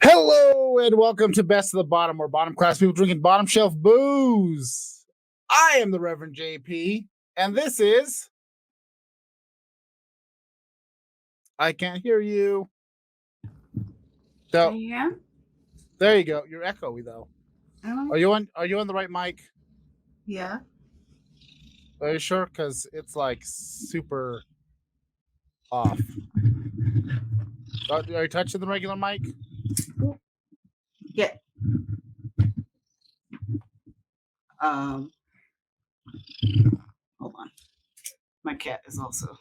Hello and welcome to Best of the Bottom, where bottom class people drinking bottom shelf booze. I am the Reverend JP, and this is. I can't hear you. So Yeah. there you go. You're echoey though. Oh, Are you on the right mic? yeah. Are you sure? Because it's like super off. Are you touching the regular mic? Yeah. Hold on. My cat is also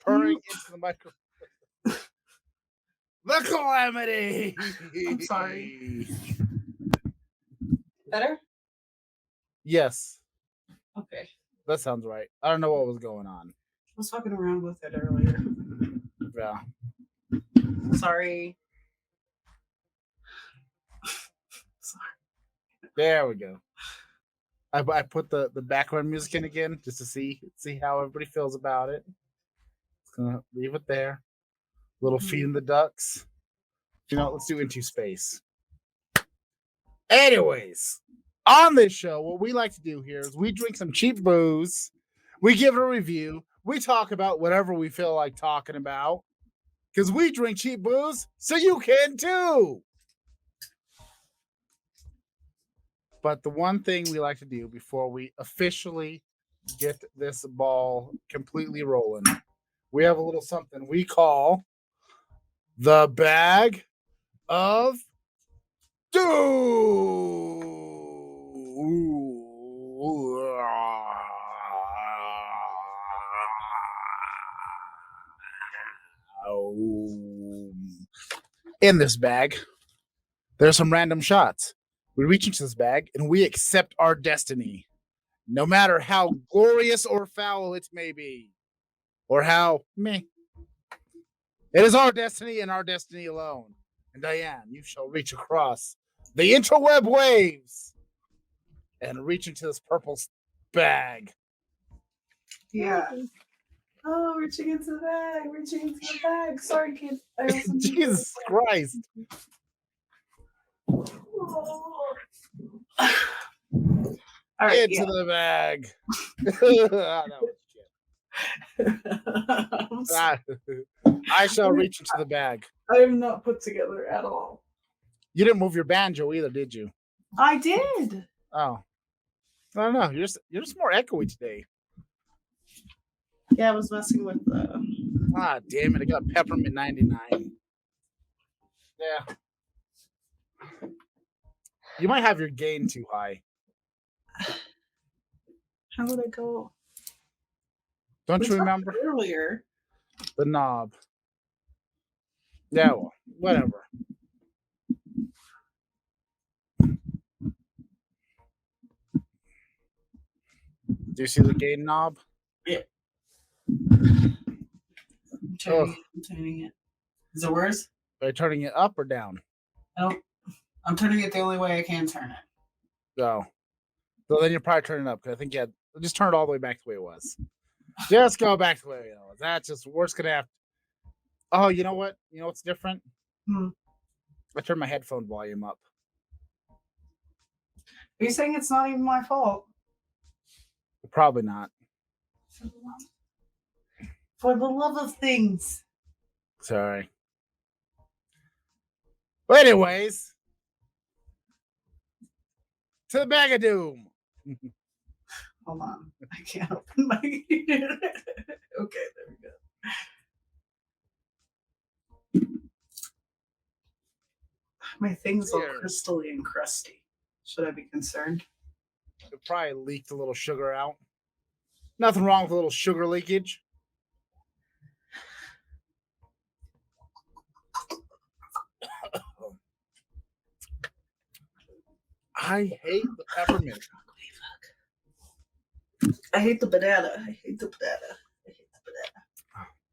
Purring into the microphone. The calamity. I'm sorry. Better? Yes, Okay. that sounds right. I don't know what was going on. I was fucking around with it earlier. Yeah. Sorry. There we go. I put the background music in again just to see how everybody feels about it. Just gonna leave it there. Little feeding the ducks. Let's do Into Space. Anyways, on this show, what we like to do here is we drink some cheap booze, we give it a review, we talk about whatever we feel like talking about. Because we drink cheap booze, so you can too. But the one thing we like to do before we officially get this ball completely rolling, we have a little something we call the bag of doom. In this bag, there's some random shots. We reach into this bag and we accept our destiny, no matter how glorious or foul it may be, or how meh. It is our destiny and our destiny alone. And Diane, you shall reach across the interweb waves and reach into this purple bag. Yeah. Oh, reaching into the bag. Sorry, kids. Jesus Christ. All right, into the bag. I shall reach into the bag. I am not put together at all. You didn't move your banjo either, did you? I did. Oh. I don't know. You're just more echoey today. Yeah, I was messing with the. Ah, damn it! I got peppermint 99. Yeah. You might have your gain too high. How would I go? Don't you remember earlier? The knob. Yeah, well, whatever. Do you see the gain knob? Yeah. I'm turning it. Is it worse? Are you turning it up or down? Nope. I'm turning it the only way I can turn it. No. So then you're probably turning it up, because I think just turn it all the way back to the way it was. Just go back to the way it was. That's just worst gonna happen. Oh, you know what? You know what's different? I turned my headphone volume up. Are you saying it's not even my fault? Probably not. For the love of things. Sorry. But anyways, to the bag of doom. Hold on. I can't open my... Okay, there we go. My thing's all crystally and crusty. Should I be concerned? It probably leaked a little sugar out. Nothing wrong with a little sugar leakage. I hate the peppermint. I hate the banana.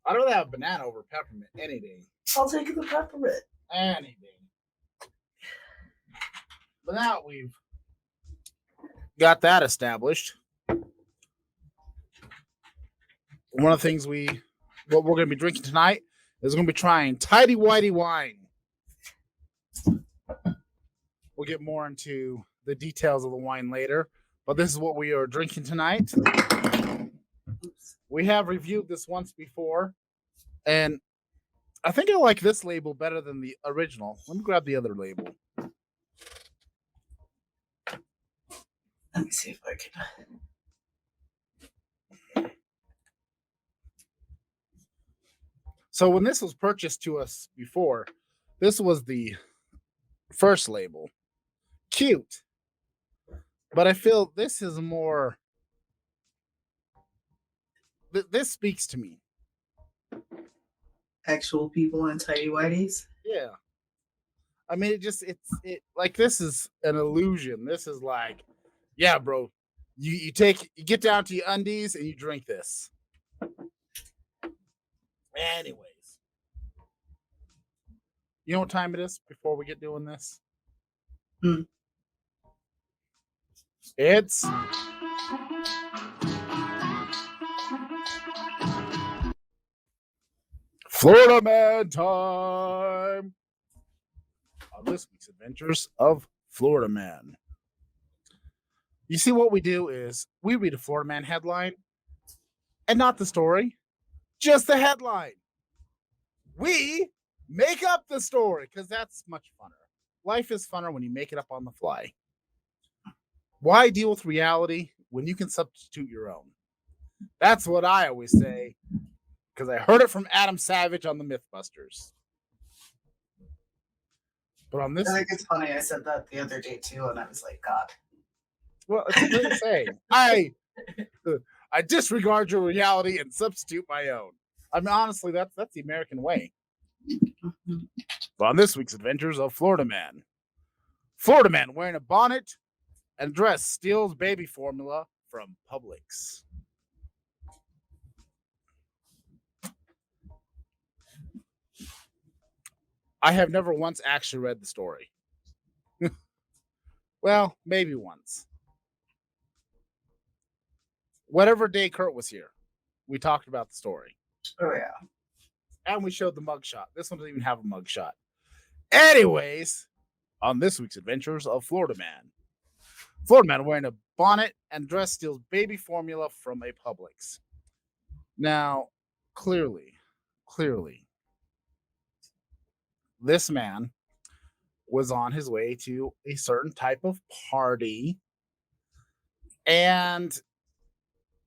I'd rather have banana over peppermint any day. I'll take the peppermint. Any day. But now we've got that established. One of the things what we're going to be drinking tonight is going to be trying Tidy Whitey wine. We'll get more into the details of the wine later, but this is what we are drinking tonight. We have reviewed this once before, and I think I like this label better than the original. Let me grab the other label. Let me see if I can. So when this was purchased to us before, this was the first label. Cute. But I feel this is more... This speaks to me. Actual people in tidy whities. Yeah. I mean, it's like, this is an illusion. This is like, yeah, bro, you get down to your undies and you drink this. Anyways, you know what time it is before we get doing this? It's Florida Man time on this week's Adventures of Florida Man. You see, what we do is we read a Florida Man headline and not the story, just the headline. We make up the story because that's much funner. Life is funner when you make it up on the fly. Why deal with reality when you can substitute your own? That's what I always say, because I heard it from Adam Savage on the Mythbusters. But on this, I think it's funny. I said that the other day too, and I was like, God. Well, it's a great saying. I disregard your reality and substitute my own. I mean, honestly, that's the American way. But on this week's Adventures of Florida Man, Florida Man wearing a bonnet and dress steals baby formula from Publix. I have never once actually read the story. Well, maybe once. Whatever day Kurt was here, we talked about the story. Oh, yeah. And we showed the mugshot. This one doesn't even have a mugshot. Anyways, on this week's Adventures of Florida Man, Florida Man wearing a bonnet and dress steals baby formula from a Publix. Now, clearly, this man was on his way to a certain type of party. And,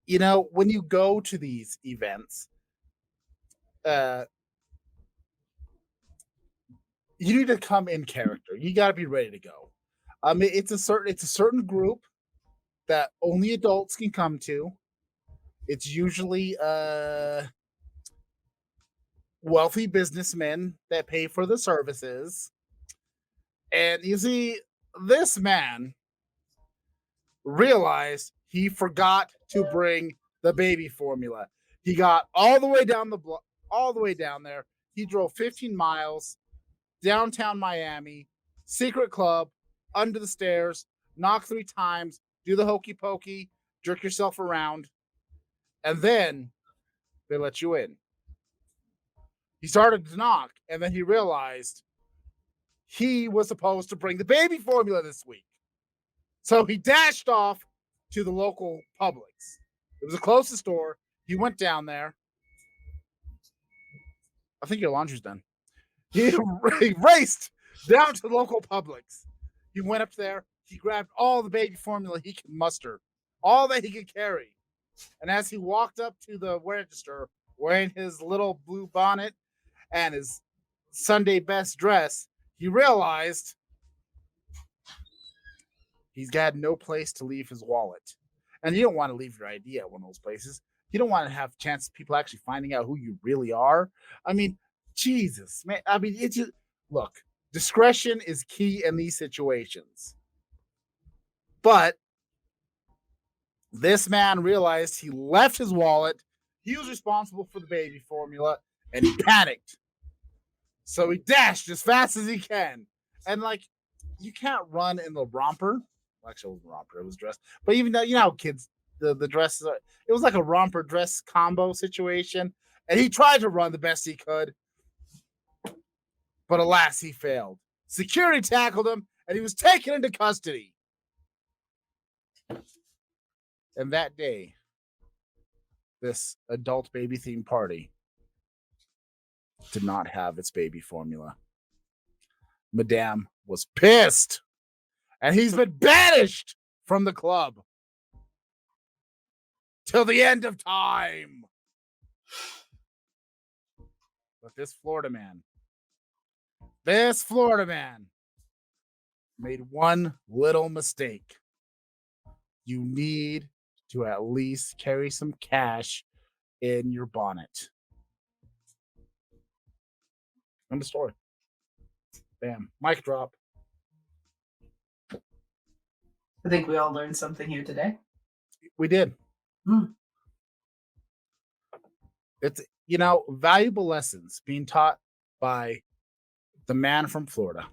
you know, when you go to these events, you need to come in character. You got to be ready to go. I mean, it's a certain group that only adults can come to. It's usually wealthy businessmen that pay for the services. And you see, this man realized he forgot to bring the baby formula. He got all the way down the block, all the way down there. He drove 15 miles, downtown Miami, secret club, under the stairs, knock 3 times, do the hokey pokey, jerk yourself around, and then they let you in. He started to knock, and then he realized he was supposed to bring the baby formula this week. So he dashed off to the local Publix. It was the closest store. He went down there. I think your laundry's done. He raced down to the local Publix. He went up there. He grabbed all the baby formula he could muster, all that he could carry. And as he walked up to the register, wearing his little blue bonnet and his Sunday best dress, he realized he's got no place to leave his wallet. And you don't want to leave your ID at one of those places. You don't want to have chance of people actually finding out who you really are. I mean, Jesus, man. I mean, it's just, look, discretion is key in these situations. But this man realized he left his wallet. He was responsible for the baby formula, and he panicked. So he dashed as fast as he can. And, like, you can't run in the romper. Well, actually, it wasn't romper. It was dress. But even though, you know how kids, the dresses are, it was like a romper dress combo situation. And he tried to run the best he could. But alas, he failed. Security tackled him, and he was taken into custody. And that day, this adult baby themed party did not have its baby formula. Madame was pissed, and he's been banished from the club till the end of time. But this Florida man made one little mistake. You need to at least carry some cash in your bonnet. End of story. Bam. Mic drop. I think we all learned something here today. We did. It's, valuable lessons being taught by the man from Florida.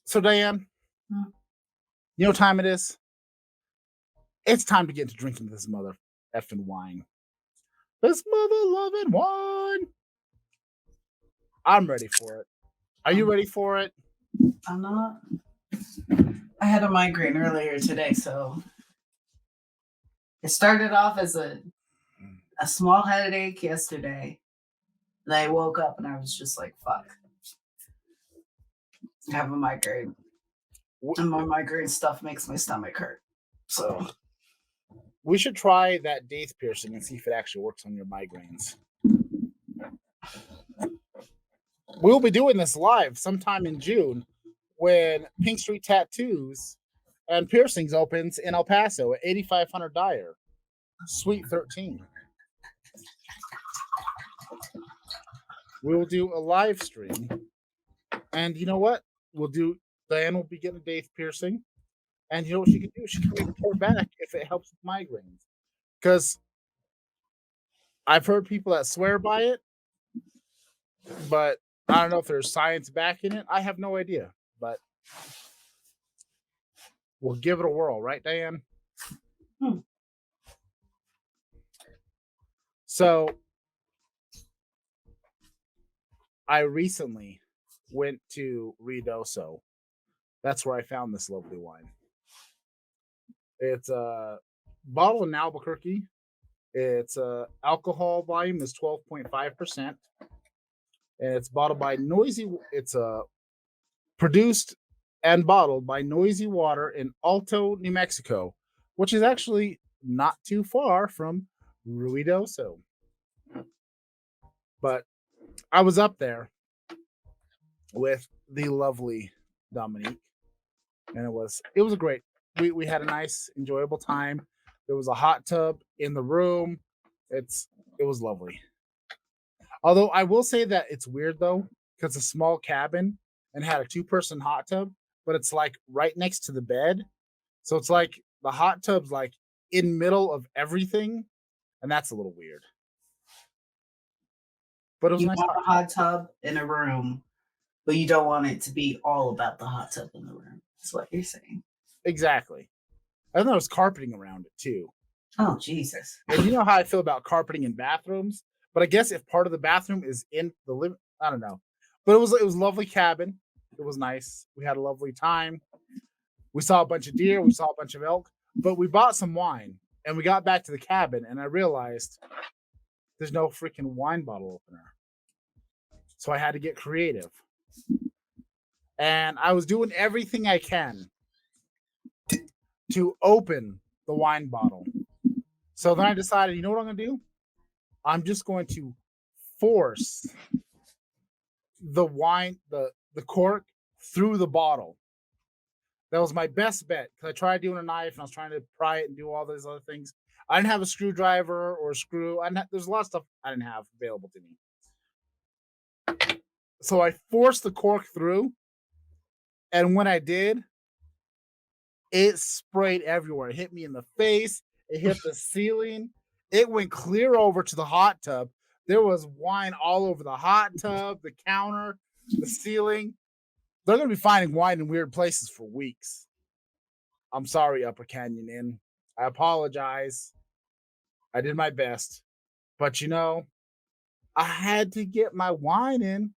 So, Diane, you know what time it is? It's time to get into drinking this mother effing wine. This mother loving wine. I'm ready for it. Are you ready for it? I'm not. I had a migraine earlier today, so it started off as a small headache yesterday. And I woke up and I was just like, fuck. I have a migraine. And my migraine stuff makes my stomach hurt. So we should try that daith piercing and see if it actually works on your migraines. We'll be doing this live sometime in June when Pink Street Tattoos and Piercings opens in El Paso at 8500 Dyer, Suite 13. We will do a live stream. And you know what? Diane will be getting a daith piercing. And you know what she can do? She can report back if it helps with migraines. Because I've heard people that swear by it, but I don't know if there's science backing it. I have no idea. But we'll give it a whirl, right, Diane? So I recently went to Ruidoso. That's where I found this lovely wine. It's a bottle in Albuquerque. Its alcohol volume is 12.5%, and it's bottled by Noisy. It's produced and bottled by Noisy Water in Alto, New Mexico, which is actually not too far from Ruidoso. But I was up there with the lovely Dominique, and it was a great. We had a nice, enjoyable time. There was a hot tub in the room. It was lovely. Although I will say that it's weird though, because it's a small cabin and had a 2-person hot tub, but it's like right next to the bed. So it's like the hot tub's like in middle of everything, and that's a little weird. But it was you nice. Want a hot tub in a room, but you don't want it to be all about the hot tub in the room. That's what you're saying. Exactly. I know there was carpeting around it too. Oh, Jesus. And you know how I feel about carpeting in bathrooms, but I guess if part of the bathroom is in the living, I don't know. But it was lovely cabin. It was nice. We had a lovely time. We saw a bunch of deer. We saw a bunch of elk. But we bought some wine, and we got back to the cabin, and I realized there's no freaking wine bottle opener. So I had to get creative. And I was doing everything I can to open the wine bottle. So then I decided, you know what I'm going to do? I'm just going to force the wine, the cork through the bottle. That was my best bet because I tried doing a knife and I was trying to pry it and do all those other things. I didn't have a screwdriver or a screw. There's a lot of stuff I didn't have available to me. So I forced the cork through, and when I did, it sprayed everywhere. It hit me in the face. It hit the ceiling. It went clear over to the hot tub. There was wine all over the hot tub, the counter, the ceiling. They're going to be finding wine in weird places for weeks. I'm sorry, Upper Canyon Inn. I apologize. I did my best. But, I had to get my wine in.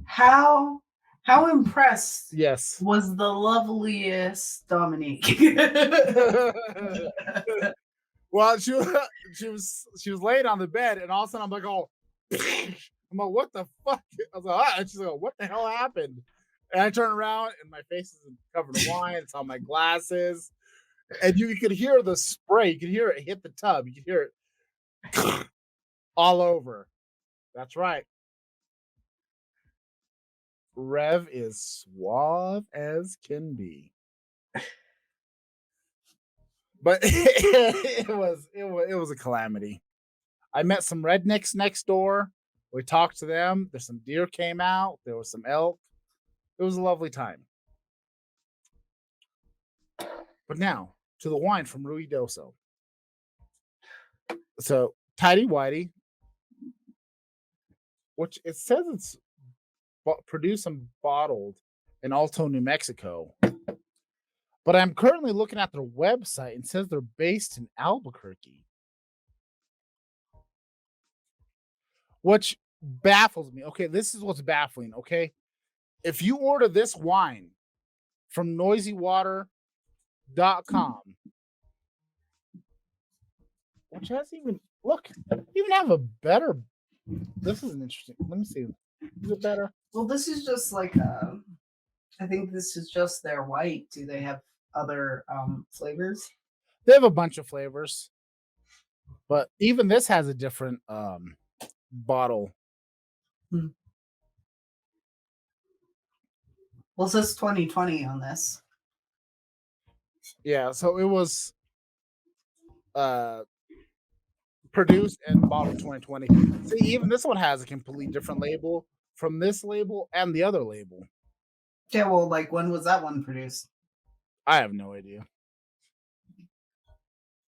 How impressed Yes. was the loveliest Dominique? Well, she was laying on the bed, and all of a sudden I'm like, oh, I'm like, what the fuck? I was like, ah. And she's like, what the hell happened? And I turn around, and my face is covered in wine. It's on my glasses, and you could hear the spray. You could hear it hit the tub. You could hear it all over. That's right. Rev is suave as can be. But it was a calamity. I met some rednecks next door. We talked to them. There's some deer came out. There was some elk. It was a lovely time. But now to the wine from Ruidoso. So Tidy Whitey, which it says it's produced and bottled in Alto, New Mexico. But I'm currently looking at their website and it says they're based in Albuquerque. Which baffles me. Okay, this is what's baffling. Okay, if you order this wine from noisywater.com, which has even even have a better. This is an interesting. Let me see. Is it better? Well, this is just like I think this is just their white. Do they have other flavors? They have a bunch of flavors, but even this has a different bottle. Well, it says 2020 on this. Yeah, so it was produced and bottled 2020. See, even this one has a completely different label from this label and the other label. Yeah, well, like when was that one produced? I have no idea.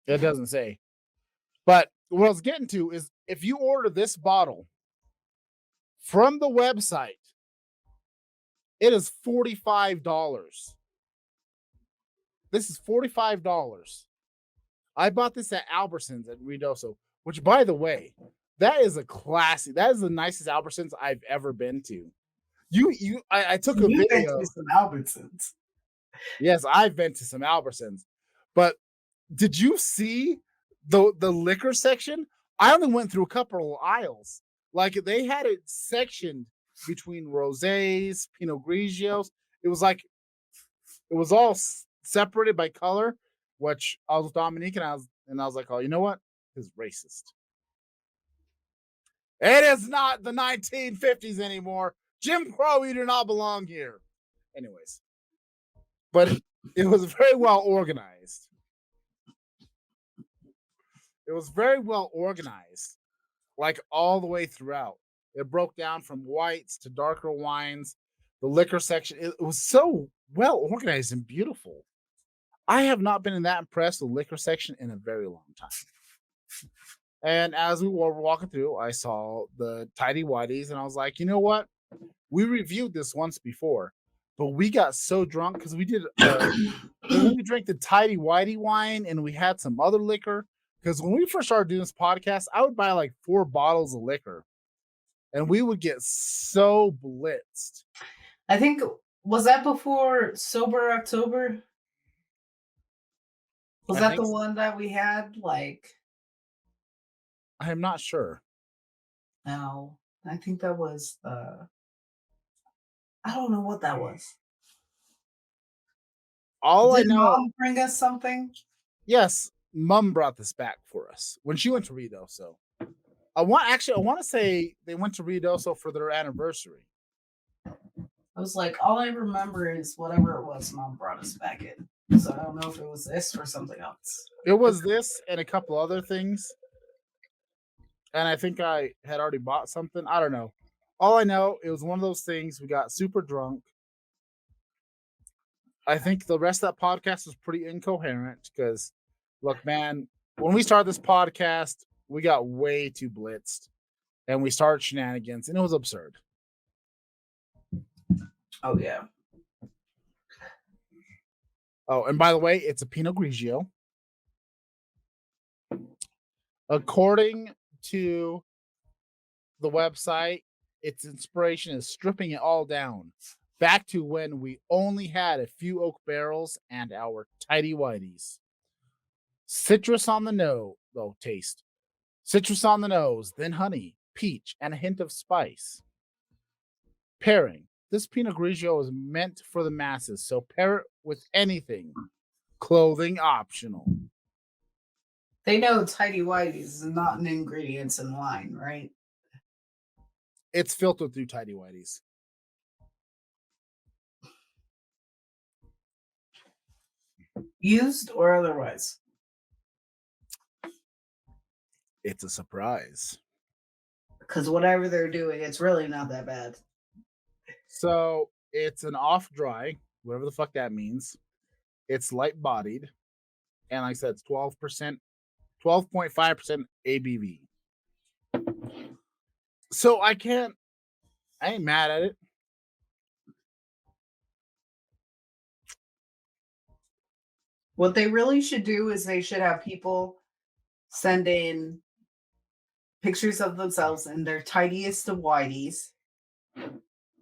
It doesn't say. But what I was getting to is if you order this bottle from the website, it is $45. This is $45. I bought this at Albertsons at Ruidoso, which, by the way, that is a classy. That is the nicest Albertsons I've ever been to. I took a You video. went to some Albertsons. Yes, I've been to some Albertsons, but did you see the liquor section? I only went through a couple of aisles. Like they had it sectioned between rosés, Pinot Grigios. It was like it was all separated by color. Which I was Dominique and I was like, oh, you know what? This is racist. It is not the 1950s anymore. Jim Crow, you do not belong here. Anyways, but it was very well organized. It was very well organized, like all the way throughout. It broke down from whites to darker wines. The liquor section, it was so well organized and beautiful. I have not been that impressed with the liquor section in a very long time. And as we were walking through, I saw the Tidy Whities, and I was like, you know what? We reviewed this once before, but we got so drunk because we did. When we drank the Tidy Whitey wine, and we had some other liquor. Because when we first started doing this podcast, I would buy like 4 bottles of liquor, and we would get so blitzed. I think was that before Sober October? Was that the one that we had? Like, I am not sure. No, I think that was. I don't know what that was. Did Mom bring us something? Yes, Mom brought this back for us when she went to Ruidoso. I want to say they went to Ruidoso for their anniversary. I was like, all I remember is whatever it was Mom brought us back in. So I don't know if it was this or something else. It was this and a couple other things. And I think I had already bought something. I don't know. All I know, it was one of those things. We got super drunk. I think the rest of that podcast was pretty incoherent because, look, man, when we started this podcast, we got way too blitzed and we started shenanigans and it was absurd. Oh, yeah. Oh, and by the way, it's a Pinot Grigio. According to the website, its inspiration is stripping it all down. Back to when we only had a few oak barrels and our tidy whities. Citrus on the nose, though taste. Citrus on the nose, then honey, peach, and a hint of spice. Pairing. This Pinot Grigio is meant for the masses, so pair it with anything. Clothing optional. They know tidy whities is not an ingredient in wine, right? It's filtered through tidy whities. Used or otherwise? It's a surprise. Because whatever they're doing, it's really not that bad. So it's an off dry, whatever the fuck that means. It's light bodied. And like I said, it's 12%, 12.5% ABV. So I ain't mad at it. What they really should do is they should have people send in pictures of themselves in their tidiest of whiteys,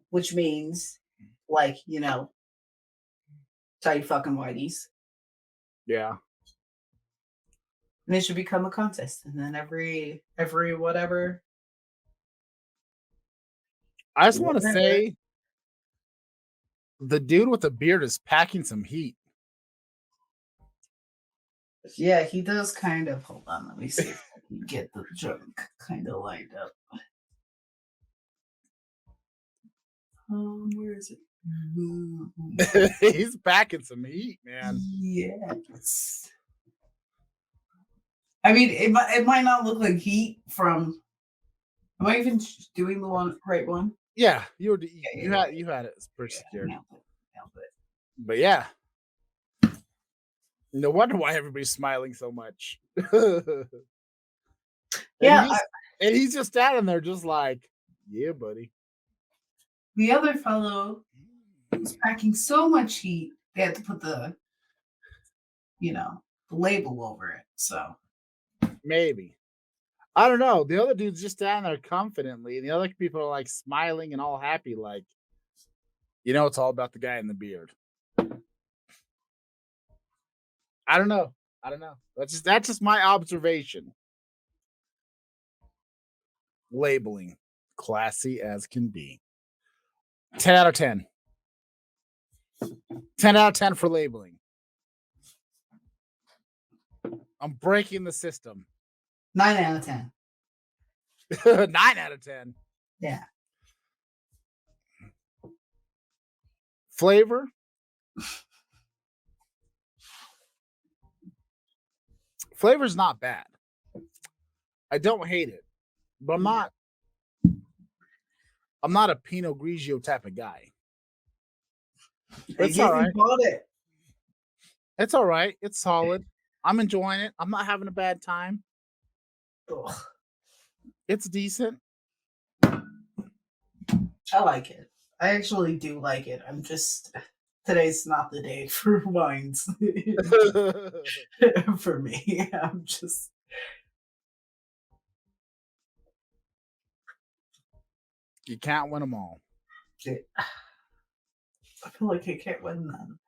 which means like, tight fucking whiteys. Yeah. And it should become a contest. And then every whatever. I just want to say the dude with the beard is packing some heat. Yeah, he does kind of. Hold on, let me see if I can get the junk kind of lined up. Where is it? He's packing some heat, man. Yes. I mean, it might not look like heat from. Am I even doing the right one? Yeah, you had it. It's pretty secure. Nailed it. But yeah, no wonder why everybody's smiling so much. And he's just standing there, just like, yeah, buddy. The other fellow was packing so much heat, they had to put the label over it. So maybe. I don't know. The other dude's just standing there confidently, and the other people are like smiling and all happy, like, it's all about the guy in the beard. I don't know. That's just my observation. Labeling. Classy as can be. 10 out of 10. 10 out of 10 for labeling. I'm breaking the system. 9 out of 10. 9 out of 10. Yeah. Flavor. Flavor's not bad. I don't hate it, but I'm not a Pinot Grigio type of guy. It's all right. It's all right. It's solid. I'm enjoying it. I'm not having a bad time. Ugh. It's decent. I like it. I actually do like it. I'm just today's not the day for wines for me. I'm just. You can't win them all. I feel like I can't win them.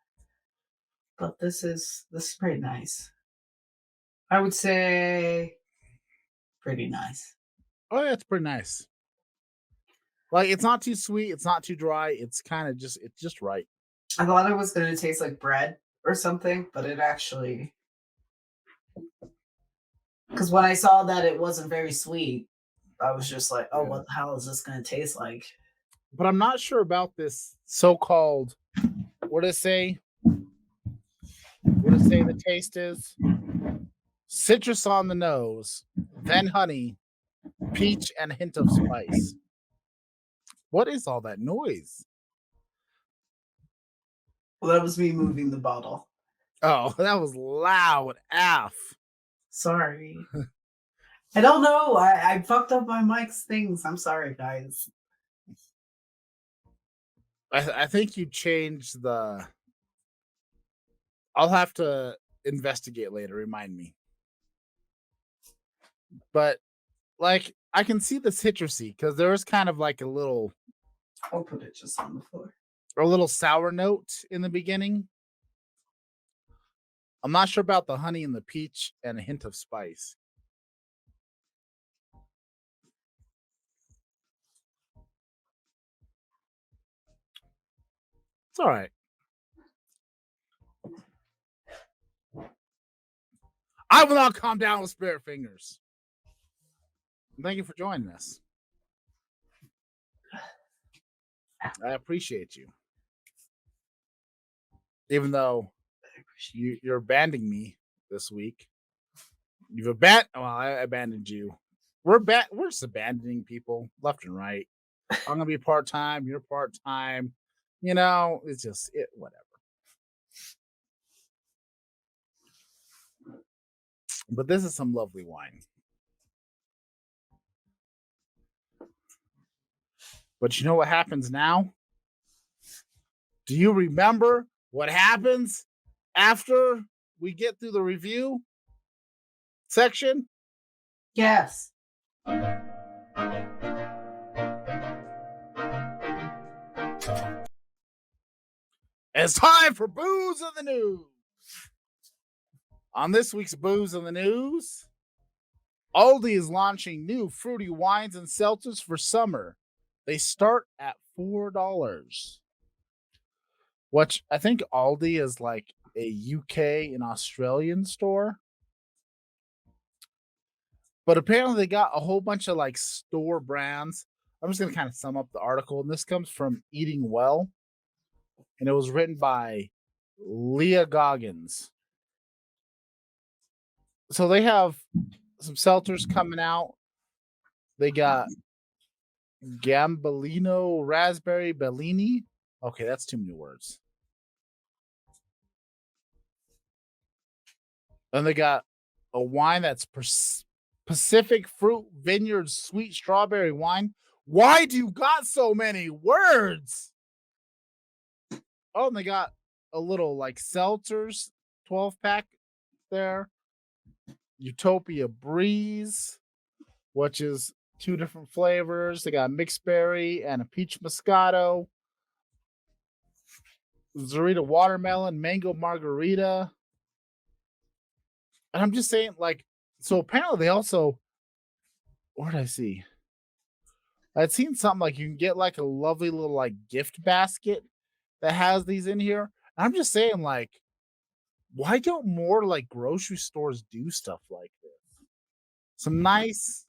But this is pretty nice. I would say pretty nice. Oh yeah, it's pretty nice. Like, it's not too sweet, it's not too dry. It's kind of it's just right. I thought it was going to taste like bread or something, but it actually. Because when I saw that it wasn't very sweet, I was just like, oh, what the hell is this going to taste like? But I'm not sure about this so-called, what did it say? What did it say the taste is? Citrus on the nose, then honey, peach, and a hint of spice. What is all that noise? Well, that was me moving the bottle. Oh, that was loud AF. Sorry. I don't know. I fucked up my mic's things. I'm sorry, guys. I think you changed the. I'll have to investigate later. Remind me. But like I can see the citrusy because there is kind of like I'll put it just on the floor. a little sour note in the beginning. I'm not sure about the honey and the peach and a hint of spice. It's all right. I will not calm down with spirit fingers. Thank you for joining us. I appreciate you. Even though you're abandoning me this week. I abandoned you. We're just abandoning people left and right. I'm gonna be part-time, you're part-time. It's just whatever. But this is some lovely wine. But you know what happens now? Do you remember what happens after we get through the review section? Yes. It's time for Booze of the News. On this week's Booze of the News, Aldi is launching new fruity wines and seltzers for summer. They start at $4. Which I think Aldi is like a UK and Australian store. But apparently they got a whole bunch of like store brands. I'm just going to kind of sum up the article. And this comes from Eating Well. And it was written by Leah Goggins. So they have some seltzers coming out. They got Gambellino Raspberry Bellini. Okay, that's too many words. Then they got a wine that's Pacific Fruit Vineyard Sweet Strawberry Wine. Why do you got so many words? Oh, and they got a little like seltzers 12-pack there. Utopia Breeze, which is 2 different flavors. They got mixed berry and a peach moscato. Zarita watermelon, mango margarita. And I'm just saying, like, so apparently they also, what did I see? I'd seen something like you can get like a lovely little like gift basket that has these in here. And I'm just saying, like, why don't more like grocery stores do stuff like this? Some nice,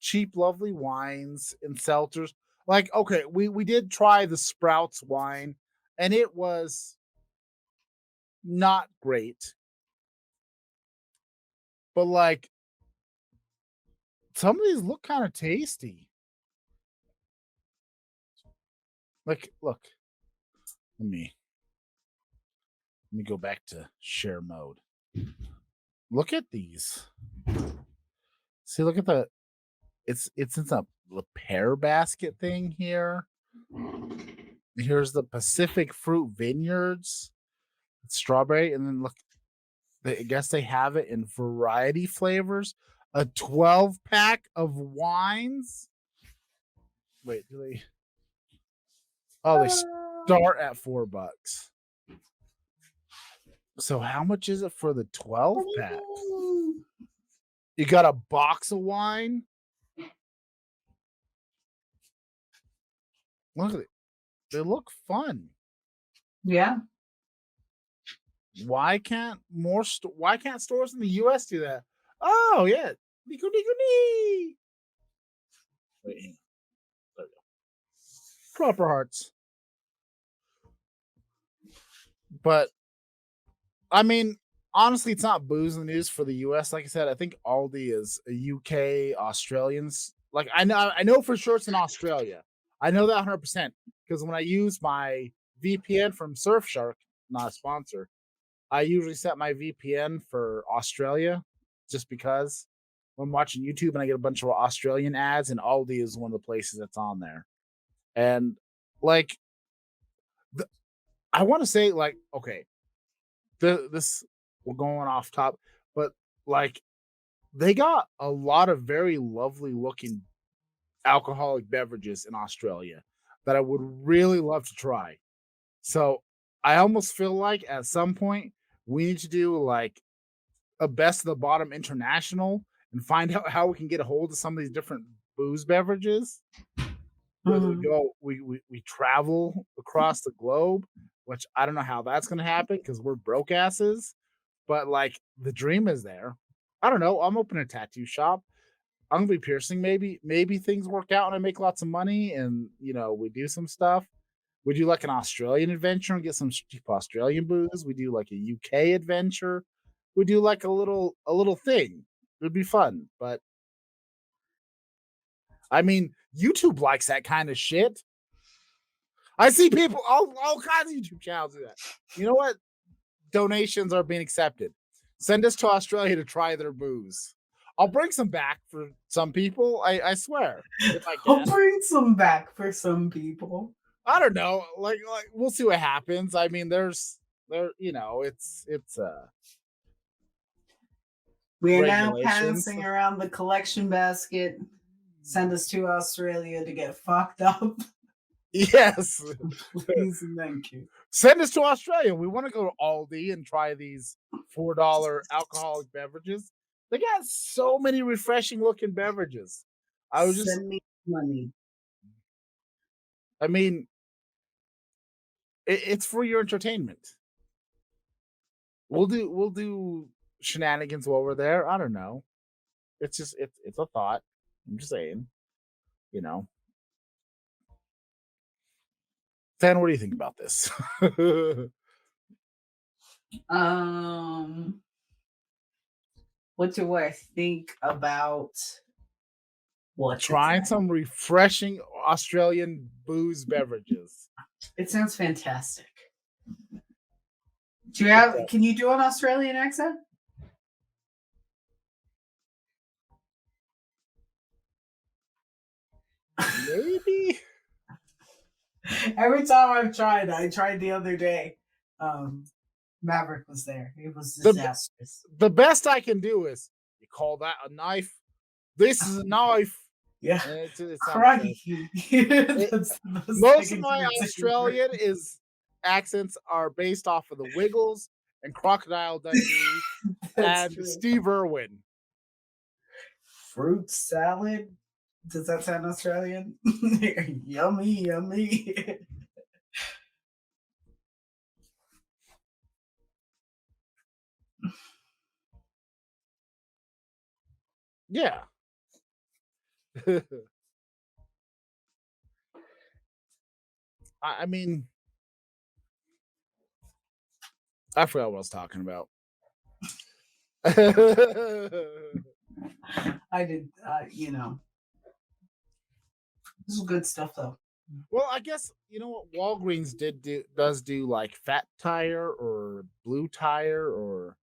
cheap, lovely wines and seltzers. Like, okay, we did try the Sprouts wine, and it was not great. But like some of these look kind of tasty. Like, look. Let me go back to share mode. Look at these. See, look at it's in the pear basket thing here. Here's the Pacific Fruit Vineyards, strawberry, and then look. I guess they have it in variety flavors. A 12-pack of wines. Wait, do they? Oh, they start at $4. So how much is it for the 12-pack? You got a box of wine. Look at it. They look fun. Yeah. Why can't stores in the US do that? Oh yeah. Wait, there we go. Proper hearts. But I mean, honestly, it's not booze in the news for the US. Like I said, I think Aldi is a UK Australians. Like I know for sure it's in Australia. I know that 100% because when I use my VPN from Surfshark, not a sponsor, I usually set my VPN for Australia just because when I'm watching YouTube and I get a bunch of Australian ads, and Aldi is one of the places that's on there. And like, I want to say, like, okay, this we're going off top, but like they got a lot of very lovely looking alcoholic beverages in Australia that I would really love to try. So I almost feel like at some point we need to do like a best of the bottom international and find out how we can get a hold of some of these different booze beverages. Whether we Mhm. go, we travel across the globe, which I don't know how that's going to happen because we're broke asses. But like the dream is there. I don't know. I'm opening a tattoo shop. I'm gonna be piercing. Maybe things work out and I make lots of money, and we do some stuff. We do like an Australian adventure and get some cheap Australian booze. We do like a UK adventure. We do like a little thing. It'd be fun. But I mean, YouTube likes that kind of shit. I see people all kinds of YouTube channels do that. You know what? Donations are being accepted. Send us to Australia to try their booze. I'll bring some back for some people. I swear, if I I'll can. bring some back for some people. I don't know. Like we'll see what happens. I mean, it's We are now regulations. passing around the collection basket. Send us to Australia to get fucked up. Yes. Please and thank you. Send us to Australia. We want to go to Aldi and try these $4 alcoholic beverages. They got so many refreshing looking beverages. Send me money. I mean, it's for your entertainment. We'll do shenanigans while we're there. I don't know. It's a thought. I'm just saying, you know. Fan, what do you think about this? What do I think about what's Trying its name? some refreshing Australian booze beverages. It sounds fantastic. Do you have? Can you do an Australian accent? Maybe. Every time I tried the other day. Maverick was there. It was disastrous. The best I can do is you call that a knife. This is a knife. Yeah. It Crikey. Most of my Australian accents are based off of the Wiggles and Crocodile Dundee and true. Steve Irwin. Fruit salad. Does that sound Australian? Yummy, yummy. Yeah. I mean, I forgot what I was talking about. I did, this is good stuff though. Well, I guess you know what Walgreens does do like Fat Tire or Blue Tire or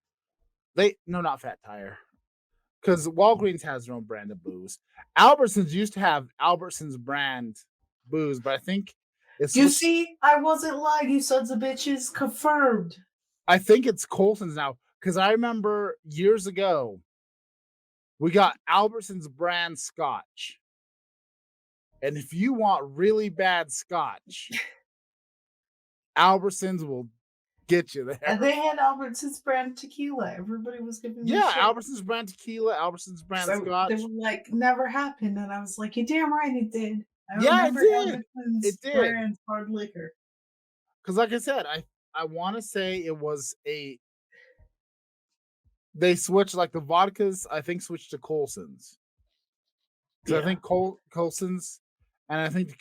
not Fat Tire because Walgreens has their own brand of booze. Albertsons used to have Albertsons brand booze, but I think You see, I wasn't lying, you sons of bitches. Confirmed. I think it's Colson's now because I remember years ago we got Albertsons brand Scotch, and if you want really bad Scotch, Albertsons will get you there. And they had Albertsons brand tequila. Everybody was giving me shit. Albertsons brand tequila, Albertsons brand Scotch. They were like, never happened. And I was like, you're damn right it did. It did. Albertsons brand hard liquor. Because like I said, I want to say it was they switched like the vodkas, I think switched to Colson's. Because I think Colson's and I think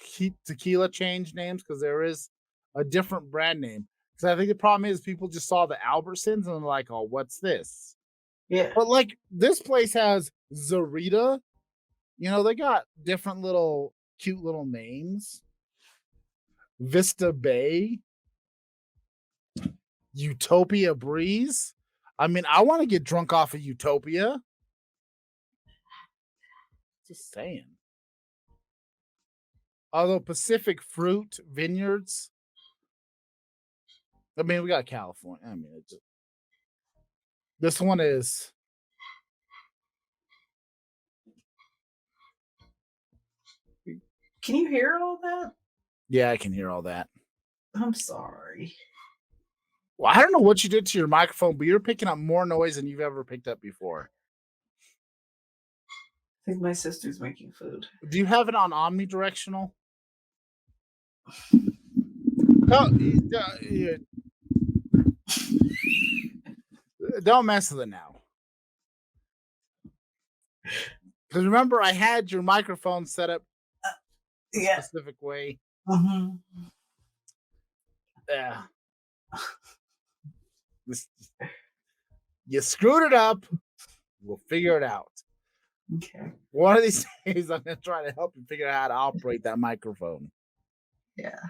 tequila changed names because there is a different brand name. Because I think the problem is people just saw the Albertsons and they're like, oh, what's this? Yeah. But like this place has Zarita. They got different cute little names. Vista Bay. Utopia Breeze. I mean, I want to get drunk off of Utopia. Just saying. Although Pacific Fruit Vineyards. I mean, we got California. I mean, this one is Can you hear all that? Yeah, I can hear all that. I'm sorry. Well, I don't know what you did to your microphone, but you're picking up more noise than you've ever picked up before. I think my sister's making food. Do you have it on omnidirectional? No, don't mess with it now. Because remember, I had your microphone set up a specific way. Mm-hmm. Yeah. You screwed it up. We'll figure it out. Okay. One of these days, I'm going to try to help you figure out how to operate that microphone. Yeah.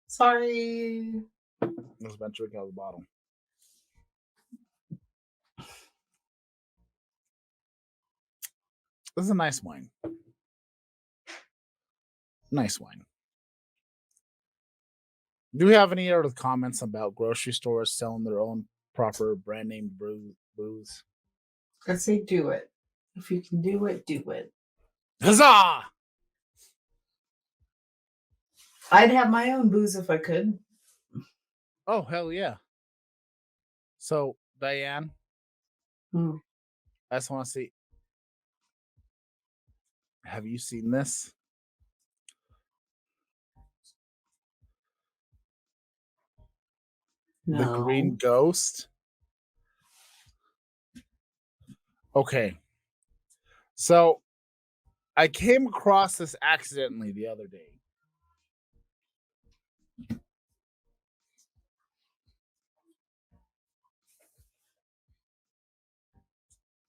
Sorry. Let's about drinking out of the bottle. This is a nice wine. Nice wine. Do we have any other comments about grocery stores selling their own proper brand name booze? I'd say do it. If you can do it, do it. Huzzah! I'd have my own booze if I could. Oh, hell yeah. So, Diane, I just want to see. Have you seen this? No. The Green Ghost? Okay. So, I came across this accidentally the other day.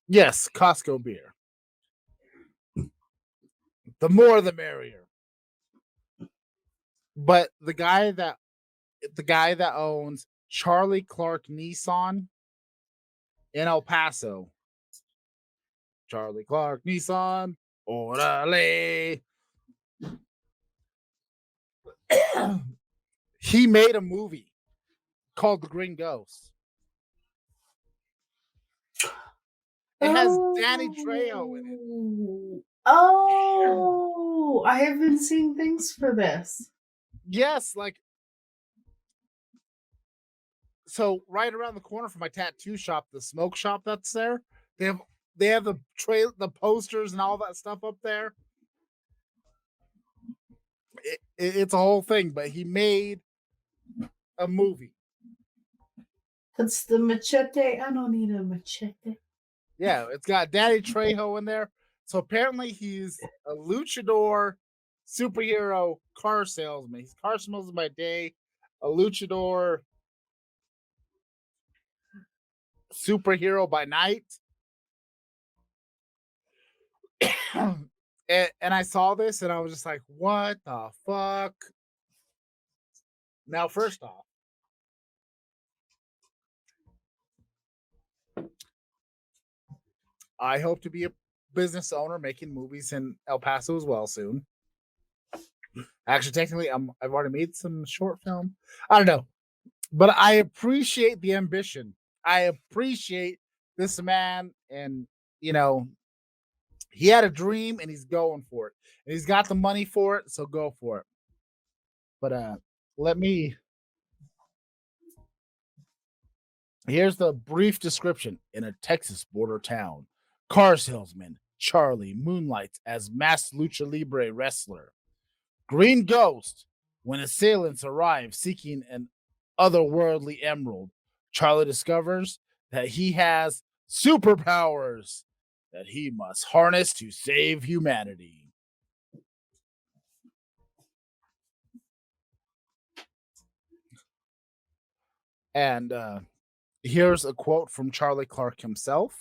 Yes, Costco beer. The more the merrier. But the guy that owns Charlie Clark Nissan in El Paso. Charlie Clark Nissan. Orale. He made a movie called The Green Ghost. It has Danny Trejo in it. Oh, I have been seeing things for this. Yes, like so right around the corner from my tattoo shop, the smoke shop that's there, they have the posters and all that stuff up there. It's a whole thing, but he made a movie. That's the machete. I don't need a machete. Yeah, it's got Danny Trejo in there. So apparently he's a luchador superhero car salesman. He's car salesman by day, a luchador superhero by night. and I saw this and I was just like, what the fuck? Now, first off, I hope to be a business owner making movies in El Paso as well soon. Actually, technically, I've already made some short film. I don't know, but I appreciate the ambition. I appreciate this man, and he had a dream and he's going for it. And he's got the money for it, so go for it. But here's the brief description. In a Texas border town, car salesman Charlie moonlights as masked lucha libre wrestler. Green Ghost. When assailants arrive seeking an otherworldly emerald, Charlie discovers that he has superpowers that he must harness to save humanity. And here's a quote from Charlie Clark himself.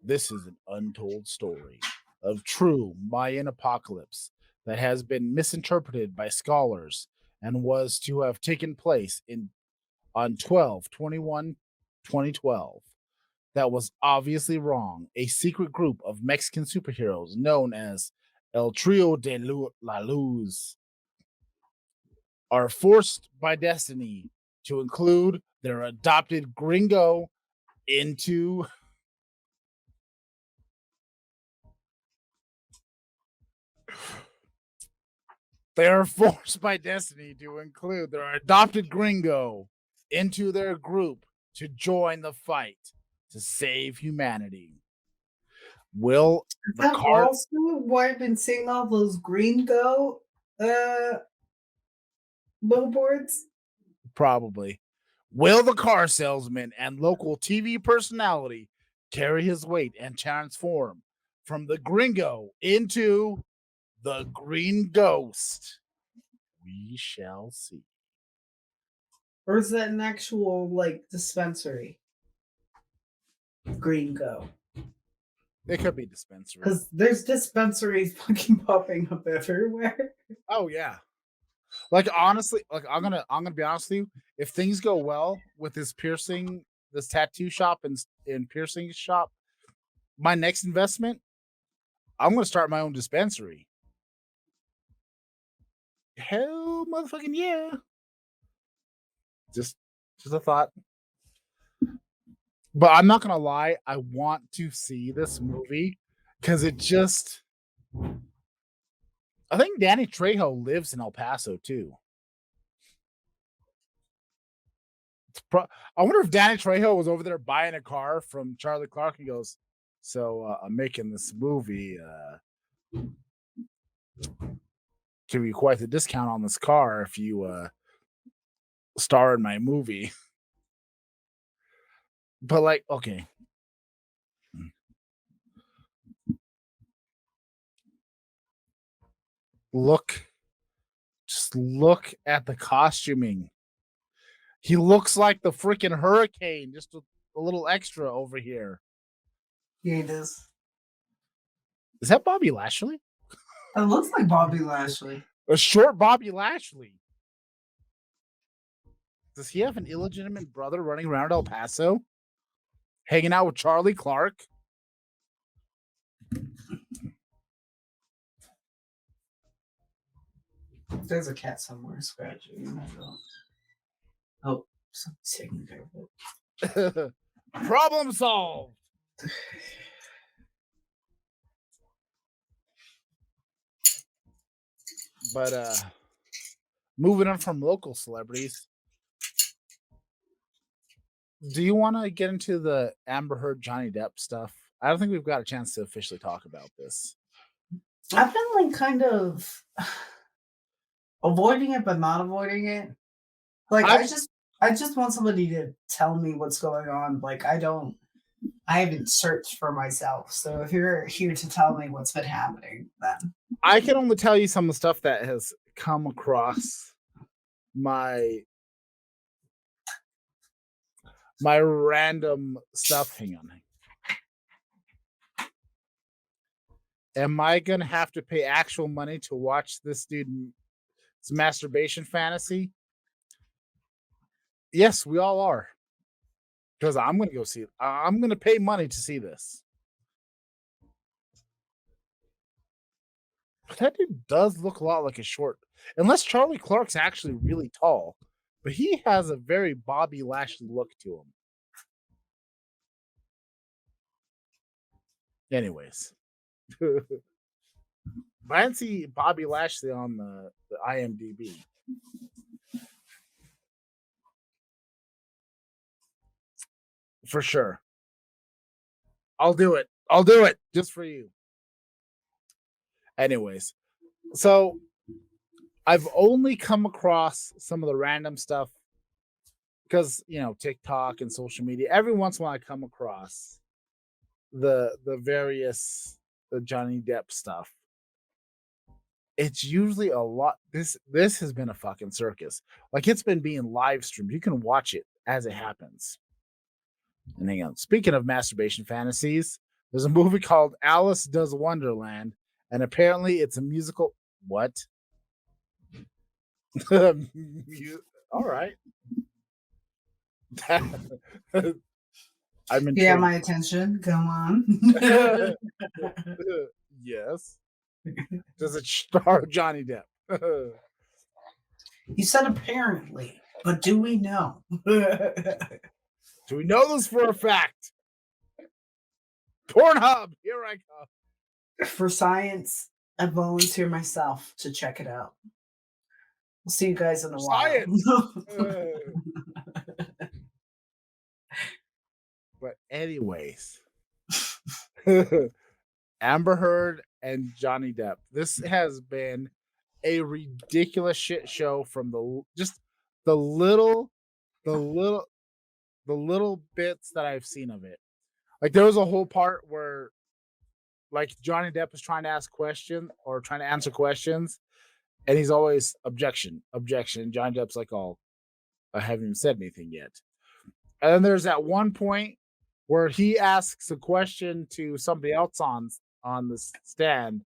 This is an untold story of true Mayan apocalypse that has been misinterpreted by scholars and was to have taken place on 12/21/2012. That was obviously wrong. A secret group of Mexican superheroes known as El Trio de la Luz are forced by destiny to include their adopted gringo into They are forced by destiny to include their adopted gringo into their group to join the fight to save humanity. Will Is the that car also why I've been seeing all those green go billboards? probably will the car salesman and local TV personality carry his weight and transform from the gringo into the green ghost? We shall see. Or is that an actual like dispensary? Green go. It could be dispensary. Because there's dispensaries fucking popping up everywhere. Oh yeah. Like honestly, like I'm gonna be honest with you. If things go well with this tattoo shop and piercing shop, my next investment, I'm gonna start my own dispensary. Hell, motherfucking yeah! Just a thought. But I'm not gonna lie, I want to see this movie because it just. I think Danny Trejo lives in El Paso too. I wonder if Danny Trejo was over there buying a car from Charlie Clark and goes, "So I'm making this movie. Give you quite the discount on this car if you star in my movie." But like, okay, just look at the costuming. He looks like the freaking hurricane, just a little extra over here. Yeah, it is. Is that Bobby Lashley? It looks like Bobby Lashley. A short Bobby Lashley. Does he have an illegitimate brother running around El Paso? Hanging out with Charlie Clark? There's a cat somewhere scratching. Oh, somebody's taking care of it. Problem solved. But moving on from local celebrities, do you want to get into the Amber Heard Johnny Depp stuff? I don't think we've got a chance to officially talk about this. I've been like kind of avoiding it, but not avoiding it. Like I just want somebody to tell me what's going on. Like I haven't searched for myself. So if you're here to tell me what's been happening, then I can only tell you some of the stuff that has come across my random stuff. Hang on. Am I gonna have to pay actual money to watch this dude's masturbation fantasy? Yes, we all are. Because I'm gonna go see it. I'm gonna pay money to see this. But that dude does look a lot like a short, unless Charlie Clark's actually really tall. But he has a very Bobby Lashley look to him. Anyways. I didn't see Bobby Lashley on the IMDb. For sure. I'll do it. I'll do it just for you. Anyways, so I've only come across some of the random stuff because, TikTok and social media. Every once in a while I come across the various Johnny Depp stuff. It's usually a lot. This has been a fucking circus. Like it's been being live streamed. You can watch it as it happens. And hang on. Speaking of masturbation fantasies, there's a movie called Alice Does Wonderland, and apparently it's a musical. What? All right. I'm intrigued. yeah, my attention. Come on. Yes. Does it star Johnny Depp? You said apparently, but do we know? Do we know this for a fact? Pornhub, here I come. For science, I volunteer myself to check it out. We'll see you guys in a Science. while. But anyways, Amber Heard and Johnny Depp. This has been a ridiculous shit show from the little the little bits that I've seen of it. Like there was a whole part where like Johnny Depp is trying to ask questions or trying to answer questions, and he's always objection, objection. Johnny Depp's like, "Oh, I haven't even said anything yet." And then there's that one point where he asks a question to somebody else on the stand,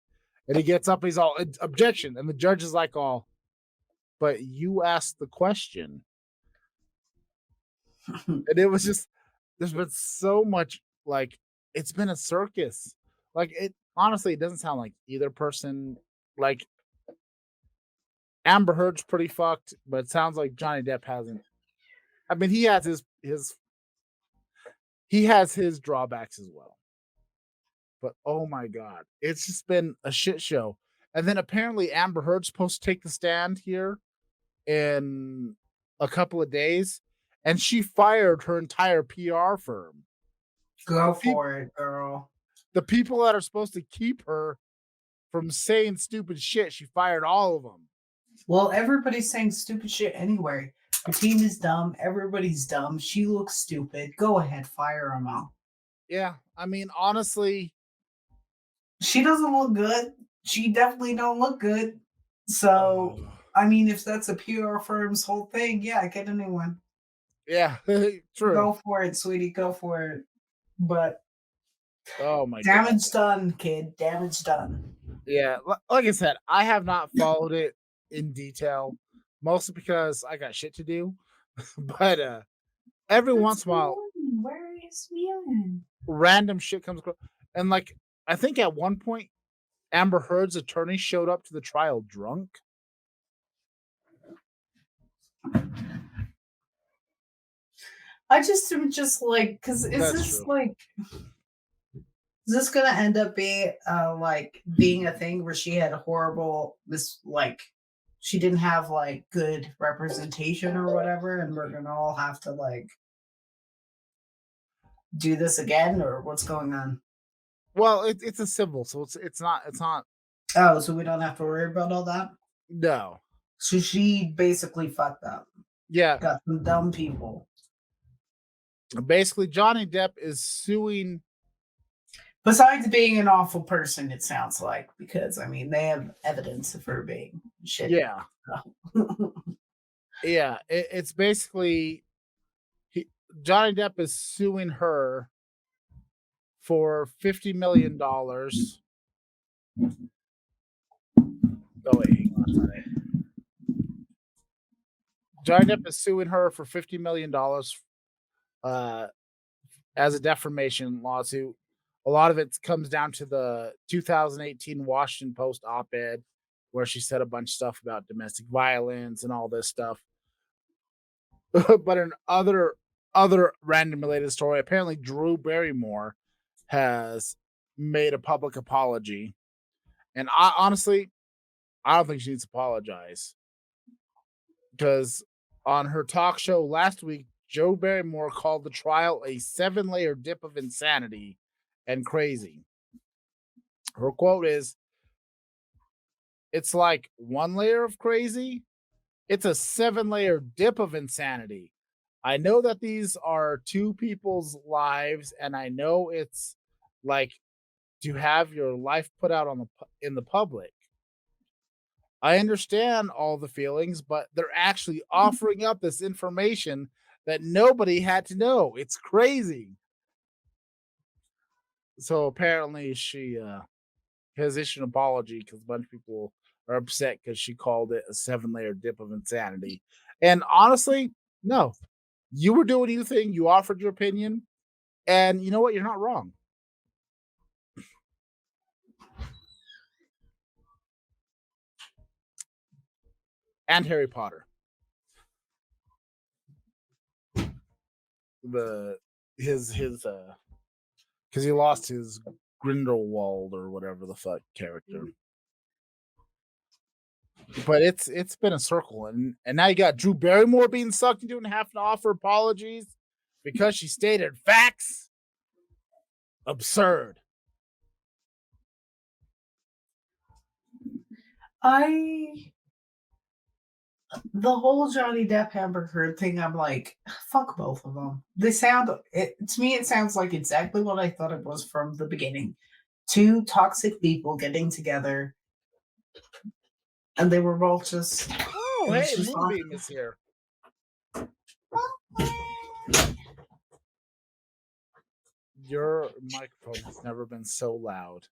and he gets up, he's all objection, and the judge is like, "Oh, but you asked the question." And it was just there's been so much like it's been a circus. Like it honestly, it doesn't sound like either person. Like Amber Heard's pretty fucked, but it sounds like Johnny Depp hasn't. I mean, he has his drawbacks as well. But oh my god, it's just been a shit show. And then apparently Amber Heard's supposed to take the stand here in a couple of days, and she fired her entire PR firm. Go for it, girl. The people that are supposed to keep her from saying stupid shit, she fired all of them. Well, everybody's saying stupid shit anyway. The team is dumb. Everybody's dumb. She looks stupid. Go ahead, fire them all. Yeah, I mean, honestly, she doesn't look good. She definitely don't look good. So, I mean, if that's a PR firm's whole thing, yeah, get a new one. Yeah, true. Go for it, sweetie. Go for it. But oh my damage done, kid. Damage done. Yeah, like I said, I have not followed it in detail, mostly because I got shit to do. But every once in a while, where is Mulan? Random shit comes across, and like I think at one point, Amber Heard's attorney showed up to the trial drunk. I just am just like, because is this true. Like, is this gonna end up being being a thing where she had a horrible she didn't have like good representation or whatever, and we're gonna all have to like do this again, or what's going on? Well, it's a civil, so it's not. Oh, so we don't have to worry about all that? No. So she basically fucked up. Yeah. Got some dumb people. Basically, Johnny Depp is suing. Besides being an awful person, it sounds like, because I mean they have evidence of her being shit. Yeah. Yeah. It's basically Johnny Depp is suing her for $50 million. Oh wait, hang on a second. Johnny Depp is suing her for $50 million as a defamation lawsuit. A lot of it comes down to the 2018 Washington Post op-ed where she said a bunch of stuff about domestic violence and all this stuff. But in other random related story, apparently Drew Barrymore has made a public apology. And I don't think she needs to apologize. Because on her talk show last week, Joe Barrymore called the trial a 7-layer dip of insanity and crazy. Her quote is, "It's like 1 layer of crazy. It's a 7-layer dip of insanity. I know that these are two people's lives, and I know it's like to have your life put out in the public. I understand all the feelings, but they're actually offering up this information that nobody had to know. It's crazy." So apparently she has issued an apology because a bunch of people are upset because she called it a 7-layer dip of insanity. And honestly, no. You were doing your thing, you offered your opinion, and you know what? You're not wrong. And Harry Potter. His because he lost his Grindelwald or whatever the fuck character. But it's been a circle, and now you got Drew Barrymore being sucked into it and having to offer apologies because she stated facts. Absurd. The whole Johnny Depp Amber Heard thing, I'm like, fuck both of them. They sound, to me, it sounds like exactly what I thought it was from the beginning. Two toxic people getting together, and they were both just, Oh, it was hey, just on. Moonbeam is here. Your microphone has never been so loud.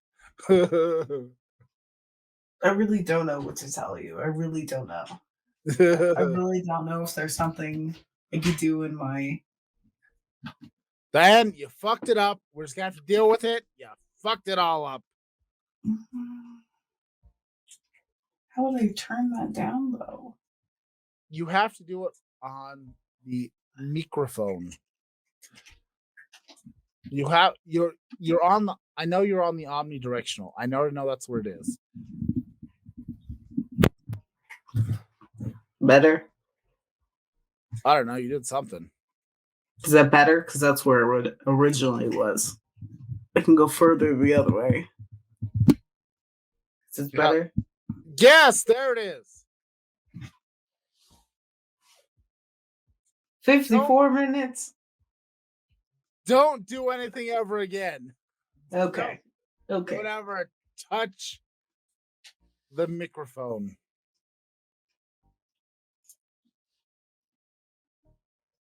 I really don't know what to tell you. I really don't know. I really don't know if there's something I could do in my. Diane, you fucked it up. We're just gonna have to deal with it. You fucked it all up. How would I turn that down though? You have to do it on the microphone. You're on the. I know you're on the omnidirectional. I know that's where it is. Better? I don't know. You did something. Is that better? Because that's where it originally was. I can go further the other way. Is this better? Yes, there it is. 54 minutes? Don't do anything ever again. Okay. Okay. Don't ever touch the microphone.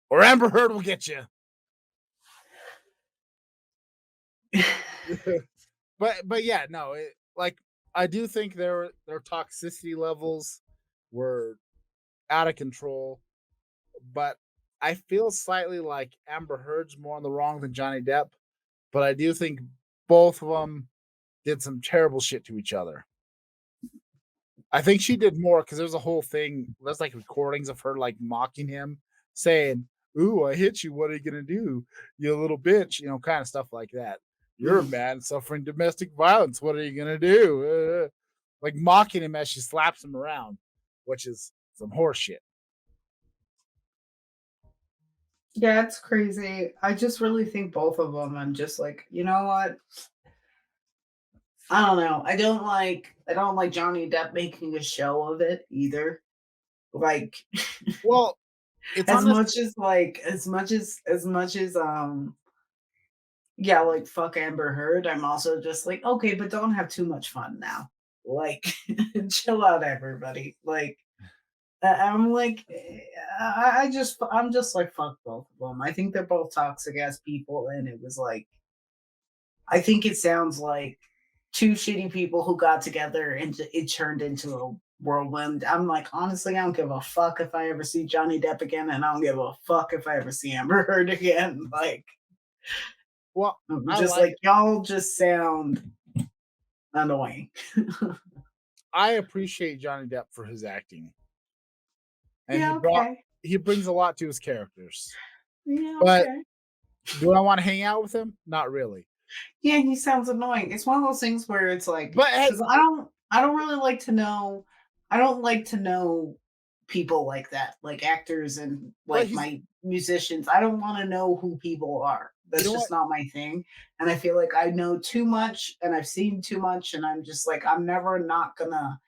Or Amber Heard will get you. but yeah, no, like I do think their toxicity levels were out of control, but I feel slightly like Amber Heard's more on the wrong than Johnny Depp, but I do think both of them did some terrible shit to each other. I think she did more because there's a whole thing. There's like recordings of her like mocking him, saying, "Ooh, I hit you. What are you gonna do, you little bitch?" You know, kind of stuff like that. You're a man suffering domestic violence. What are you gonna do? Like mocking him as she slaps him around, which is some horse shit. Yeah, it's crazy. I just really think both of them. I'm just like, you know what? I don't know. I don't like Johnny Depp making a show of it either. Like, Well, it's as much as yeah, like fuck Amber Heard, I'm also just like, okay, but don't have too much fun now. Like, chill out, everybody. Like, I'm like, I'm just like, fuck both of them. I think they're both toxic ass people, and it was like, I think it sounds like two shitty people who got together and it turned into a whirlwind. I'm like, honestly, I don't give a fuck if I ever see Johnny Depp again, and I don't give a fuck if I ever see Amber Heard again. Like, well, I'm just like y'all just sound annoying. I appreciate Johnny Depp for his acting, and Yeah, he brings a lot to his characters. Yeah, But okay. do I want to hang out with him? Not really. Yeah, he sounds annoying. It's one of those things where it's like, But hey, because I don't really like to know. I don't like to know people like that, like actors and like my musicians. I don't want to know who people are. That's just not my thing. And I feel like I know too much and I've seen too much, and I'm just like, I'm never not gonna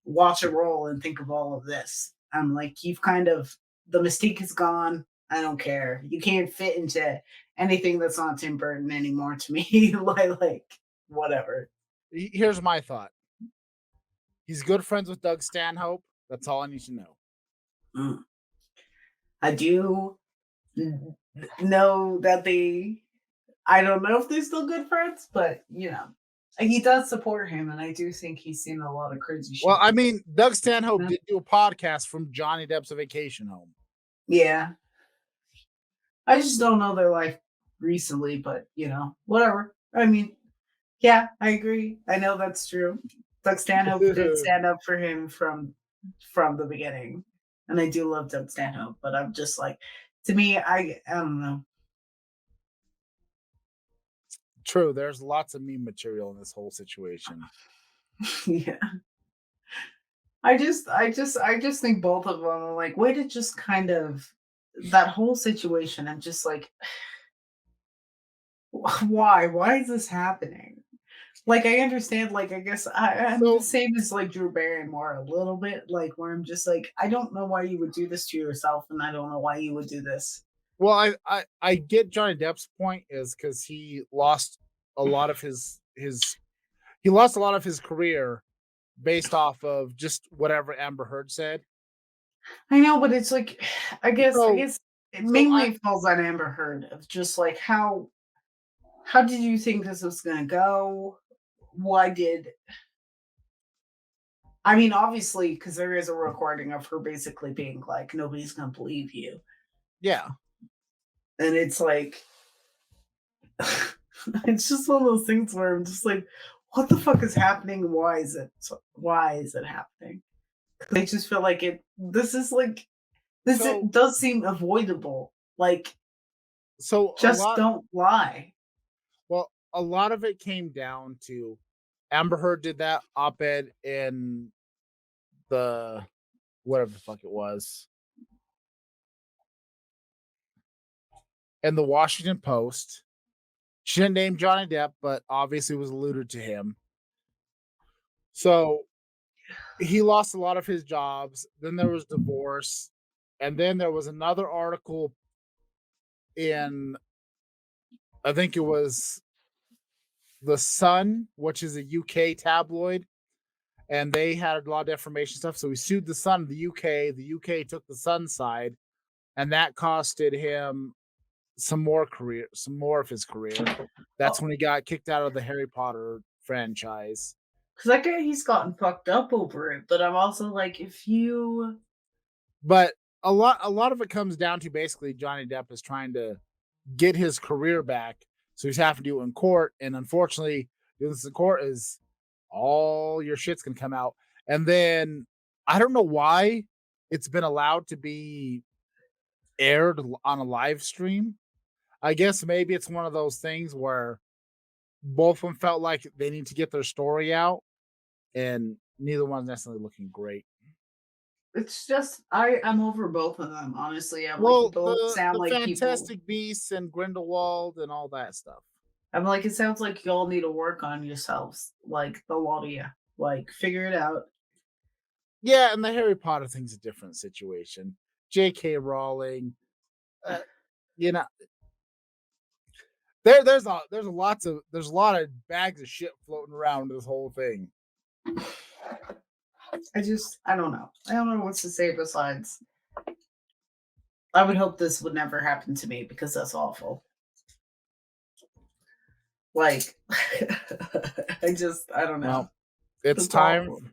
watch a role and think of all of this. I'm like, you've kind of the mystique is gone. I don't care. You can't fit into anything that's not Tim Burton anymore to me. like whatever. Here's my thought. He's good friends with Doug Stanhope. That's all I need to know. I do know that I don't know if they're still good friends, but you know, he does support him, and I do think he's seen a lot of crazy shit. Well, I mean, Doug Stanhope did do a podcast from Johnny Depp's vacation home. Yeah. I just don't know their life recently, but you know, whatever. I mean, yeah, I agree. I know that's true. Doug Stanhope did stand up for him from the beginning, and I do love Doug Stanhope. But I'm just like, to me, I don't know. True, there's lots of meme material in this whole situation. Yeah. I just think both of them are like, way to just kind of that whole situation. I'm just like, why is this happening? Like, I understand, like, I guess I'm the So, same as like Drew Barrymore a little bit, like where I'm just like, I don't know why you would do this to yourself, and I don't know why you would do this. well, I get Johnny Depp's point is because he lost a lot of he lost a lot of his career based off of just whatever Amber Heard said. I know, but it's like, I So guess it so I mainly falls on Amber Heard of just like how did you think this was gonna go? Why did I mean, obviously, because there is a recording of her basically being like, nobody's gonna believe you. yeah. And it's like it's just one of those things where I'm just like, what the fuck is happening? Why is it happening? 'Cause I just feel like this is like this So it does seem avoidable. Like, so just don't lie. a lot of it came down to Amber Heard did that op-ed in the whatever the fuck it was in the Washington Post. She didn't name Johnny Depp, but obviously was alluded to him. So he lost a lot of his jobs. Then there was divorce. And then there was another article in, I think it was The Sun, which is a UK tabloid. And they had a lot of defamation stuff. So he sued The Sun of the UK. The UK took The Sun side. And that costed him some more of his career. That's when he got kicked out of the Harry Potter franchise. Because I get he's gotten fucked up over it, but I'm also like, if you But a lot of it comes down to basically Johnny Depp is trying to get his career back, so he's having to do it in court. And unfortunately, doing this in court is all your shit's gonna come out. And then I don't know why it's been allowed to be aired on a live stream. I guess maybe it's one of those things where both of them felt like they need to get their story out, and neither one's necessarily looking great. it's just I'm over both of them, honestly. I'm like, you Well, both sound the like people. Fantastic Beasts and Grindelwald and all that stuff. I'm like, it sounds like y'all need to work on yourselves, like the lot of you. Like, figure it out. Yeah, and the Harry Potter thing's a different situation. J.K. Rowling, uh, you know, there's a lot of bags of shit floating around this whole thing. I don't know. I don't know what to say besides I would hope this would never happen to me because that's awful. Like, I don't know. Well, it's It's time. awful.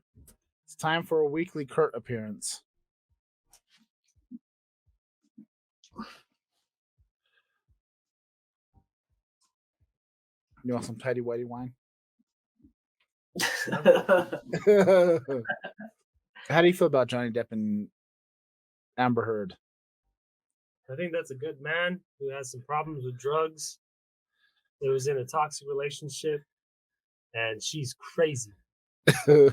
It's time for a weekly Kurt appearance. You want some tidy whitey wine? How do you feel about Johnny Depp and Amber Heard? I think that's a good man who has some problems with drugs. He was in a toxic relationship, and she's crazy. She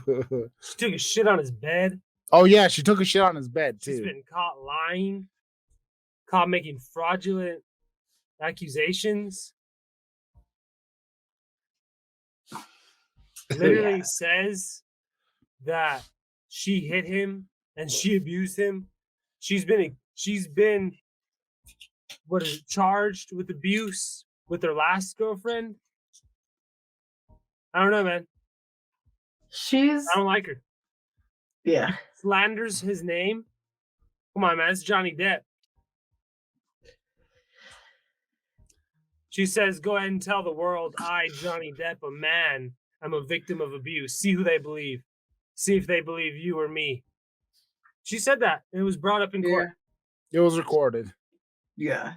took a shit on his bed. Oh yeah, she took a shit on his bed She's too. been caught lying, caught making fraudulent accusations. Literally says that she hit him and she abused him. She's been charged with abuse with her last girlfriend. I don't know, man. She's I don't like her. yeah. Slanders his name. Come on, man. It's Johnny Depp. She says, go ahead and tell the world I, Johnny Depp, a man, I'm a victim of abuse. See who they believe. See if they believe you or me. She said that. And it was brought up in court. It was recorded. Yeah.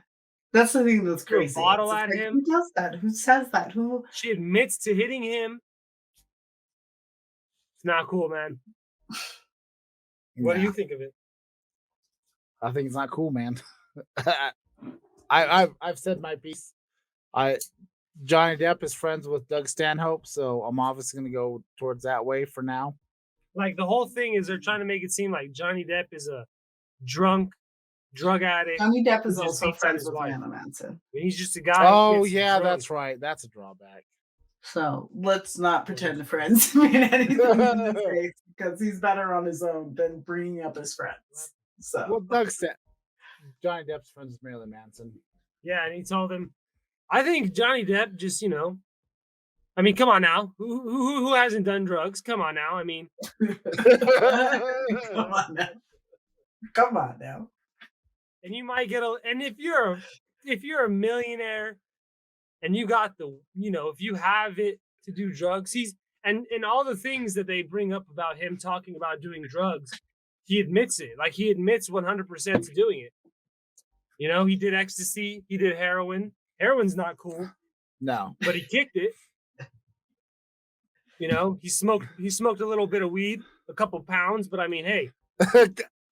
That's the thing that's Threw a crazy. bottle It's at like, him. who does that? Who says that? Who She admits to hitting him. It's not cool, man. What do you think of it? I think it's not cool, man. I've said my piece. Johnny Depp is friends with Doug Stanhope, so I'm obviously going to go towards that way for now. Like the whole thing is they're trying to make it seem like Johnny Depp is a drunk drug addict. Johnny Depp is He just also beats on friends his with wife. Amanda Manson. He's just a guy. Oh who gets yeah, drunk. that's right. That's a drawback. So let's not pretend friends mean anything in this case because he's better on his own than bringing up his friends. So Well, Doug said Johnny Depp's friends with Marilyn Manson. Yeah, and he told him, I think Johnny Depp just, I mean, come on now. Who hasn't done drugs? Come on now. I mean, come on now. Come on now. and you might get and if you're a millionaire and you got if you have it to do drugs, and all the things that they bring up about him talking about doing drugs, he admits it. Like he admits 100% to doing it. He did ecstasy, he did heroin. Heroin's not cool. No. But he kicked it. He smoked a little bit of weed, a couple pounds, but I mean, hey.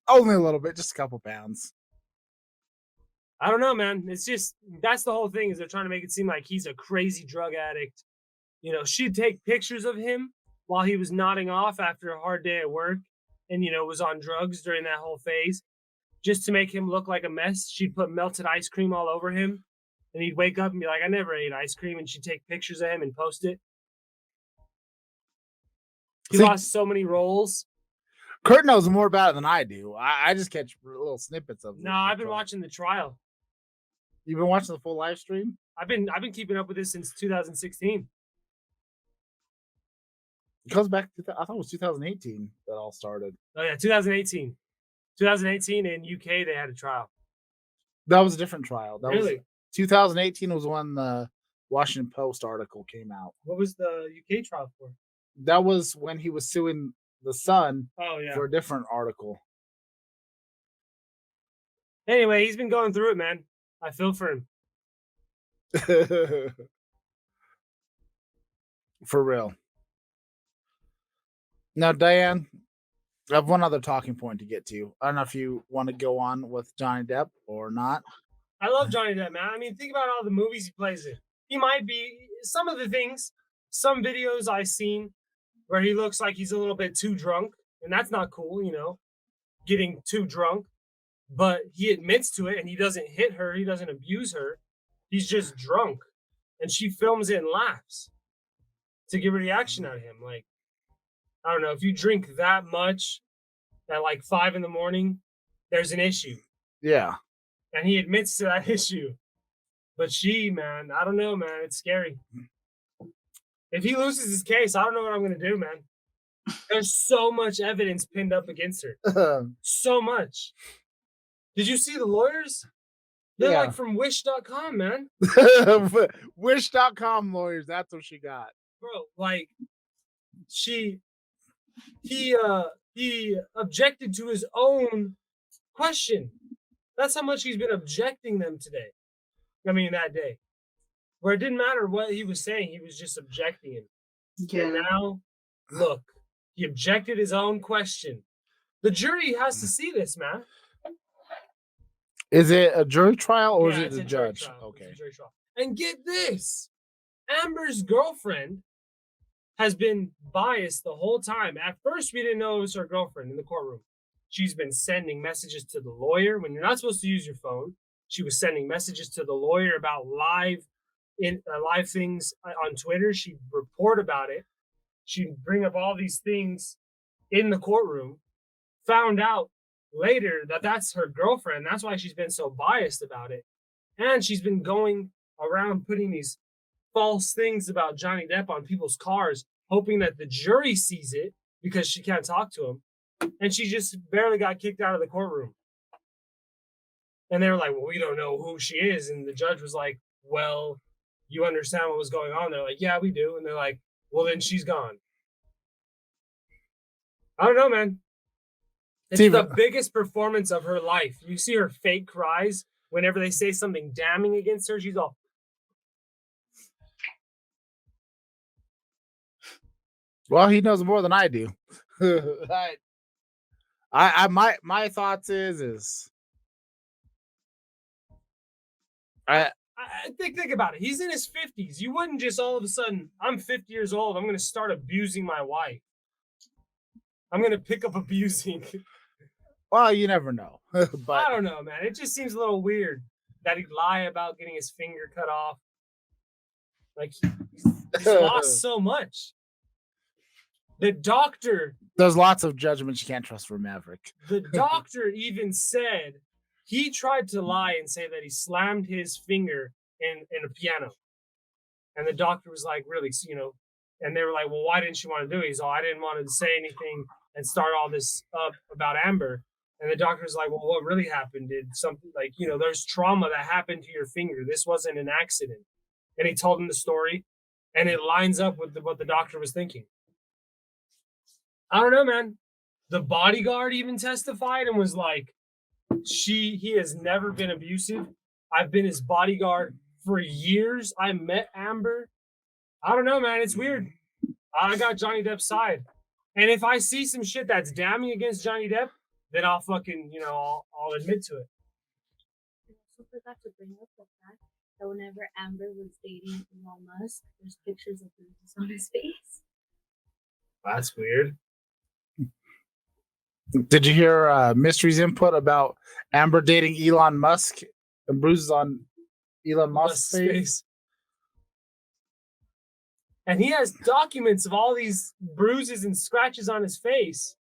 Only a little bit, just a couple pounds. I don't know, man. It's just, that's the whole thing, is they're trying to make it seem like he's a crazy drug addict. She'd take pictures of him while he was nodding off after a hard day at work and, was on drugs during that whole phase. Just to make him look like a mess, she'd put melted ice cream all over him. And he'd wake up and be like, I never ate ice cream. And she'd take pictures of him and post it. He lost so many roles. Kurt knows more about it than I do. I just catch little snippets of it. No, I've been watching the trial. You've been watching the full live stream? I've been keeping up with this since 2016. It goes back to, I thought it was 2018 that all started. Oh yeah, 2018. 2018 in UK they had a trial. That was a different trial. That Really? was 2018 was when the Washington Post article came out. What was the UK trial for? That was when he was suing the Sun for a different article. Anyway, he's been going through it, man. I feel for him. For real. Now, Diane, I have one other talking point to get to. I don't know if you want to go on with Johnny Depp or not. I love Johnny Depp, man. I mean, think about all the movies he plays in. He might be, some of the things, some videos I've seen where he looks like he's a little bit too drunk, and that's not cool, getting too drunk. But he admits to it, and he doesn't hit her, he doesn't abuse her. He's just drunk, and she films it and laughs to get a reaction out of him. Like, I don't know, if you drink that much at like 5 a.m, there's an issue. Yeah. And he admits to that issue. But man, I don't know, man. It's scary. If he loses his case, I don't know what I'm going to do, man. There's so much evidence pinned up against her. So much. Did you see the lawyers? They're like from Wish.com, man. Wish.com lawyers. That's what she got. Bro, like, he objected to his own question. That's how much he's been objecting them today. I mean, that day. Where it didn't matter what he was saying, he was just objecting him. Yeah. And now, look, he objected his own question. The jury has to see this, man. Is it a jury trial or is Yeah, it it's the a jury judge? trial. Okay. It's a jury trial. And get this. Amber's girlfriend has been biased the whole time. At first, we didn't know it was her girlfriend in the courtroom. She's been sending messages to the lawyer when you're not supposed to use your phone. She was sending messages to the lawyer about live things on Twitter. She'd report about it. She'd bring up all these things in the courtroom. Found out later that that's her girlfriend. That's why she's been so biased about it. And she's been going around putting these false things about Johnny Depp on people's cars, hoping that the jury sees it because she can't talk to him. And she just barely got kicked out of the courtroom. And they were like, well, we don't know who she is. And the judge was like, well, you understand what was going on? They're like, yeah, we do. And they're like, well, then she's gone. I don't know, man. It's the biggest performance of her life. You see her fake cries whenever they say something damning against her. She's all. Well, he knows more than I do. My thoughts is I think about it. He's in his 50s. You wouldn't just all of a sudden, I'm 50 years old, I'm going to start abusing my wife. I'm gonna pick up abusing. Well, you never know. I But don't know, man. It just seems a little weird that he'd lie about getting his finger cut off. Like he's lost so much. The doctor, there's lots of judgments you can't trust for Maverick. the doctor even said he tried to lie and say that he slammed his finger in a piano. And the doctor was like, really, and they were like, well, why didn't you want to do it? He's all, I didn't want to say anything and start all this up about Amber. And the doctor was like, well, what really happened? Did something like, there's trauma that happened to your finger. This wasn't an accident. And he told him the story, and it lines up with what the doctor was thinking. I don't know, man. The bodyguard even testified and was like, he has never been abusive. I've been his bodyguard for years. I met Amber. I don't know, man. It's weird. I got Johnny Depp's side. And if I see some shit that's damning against Johnny Depp, then I'll fucking, I'll admit to it. I also forgot to bring up the fact that whenever Amber was dating Elon Musk, there's pictures of bruises on his face. That's weird. Did you hear Mystery's input about Amber dating Elon Musk and bruises on Elon Musk's face? And he has documents of all these bruises and scratches on his face.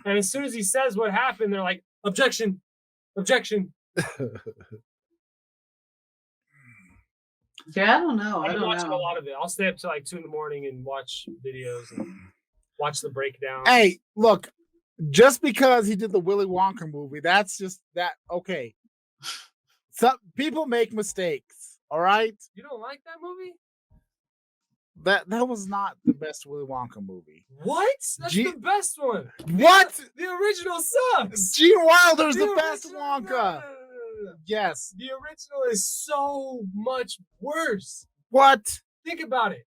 And as soon as he says what happened, they're like, objection, objection. Yeah, I don't know. I've been watching a lot of it. I'll stay up till like 2 a.m. and watch videos and watch the breakdown. Hey, look, just because he did the Willy Wonka movie, that's just that. Okay. Some people make mistakes. All right. You don't like that movie? That was not the best Willy Wonka movie. What? That's the best one. What? The original sucks. Gene Wilder's the best original- Wonka. no. Yes. The original is so much worse. What? Think about it.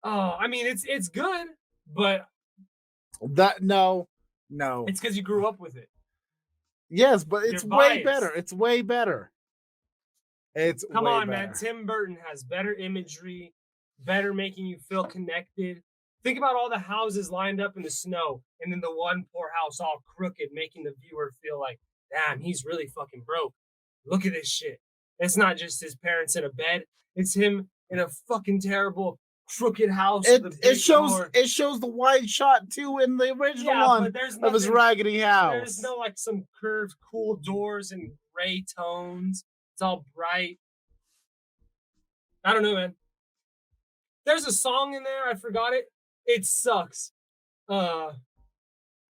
Oh, I mean, it's good, but No. it's because you grew up with it. Yes, but it's You're way biased. better. It's way better. Come way on, better. man. Tim Burton has better imagery, better making you feel connected. Think about all the houses lined up in the snow, and then the one poor house all crooked, making the viewer feel like, damn, he's really fucking broke. Look at this shit. It's not just his parents in a bed. It's him in a fucking terrible crooked house. with a It big shows door. it shows the wide shot too in the original Yeah, one but there's of his nothing- raggedy house. There's no like some curved, cool doors and gray tones. It's all bright. I don't know, man. There's a song in there. I forgot it. It sucks. Oh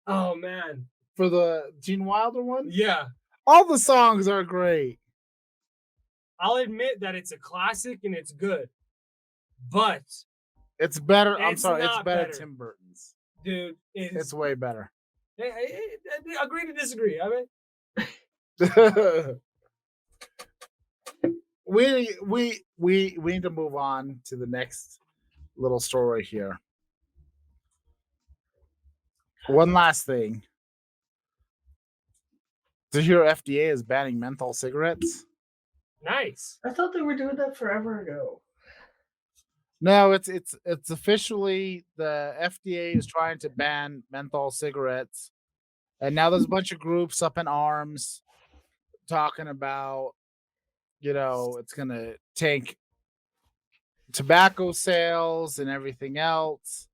man. For the Gene Wilder one, Yeah. all the songs are great. I'll admit that it's a classic and it's good. But, It's better. I'm It's sorry, it's not better. better. Tim Burton's. dude, It's way better. agree to disagree. I mean, we need to move on to the next little story here. One last thing. Did you hear FDA is banning menthol cigarettes? nice. I thought they were doing that forever ago. No, it's officially the FDA is trying to ban menthol cigarettes. And now there's a bunch of groups up in arms talking about, it's going to tank tobacco sales and everything else.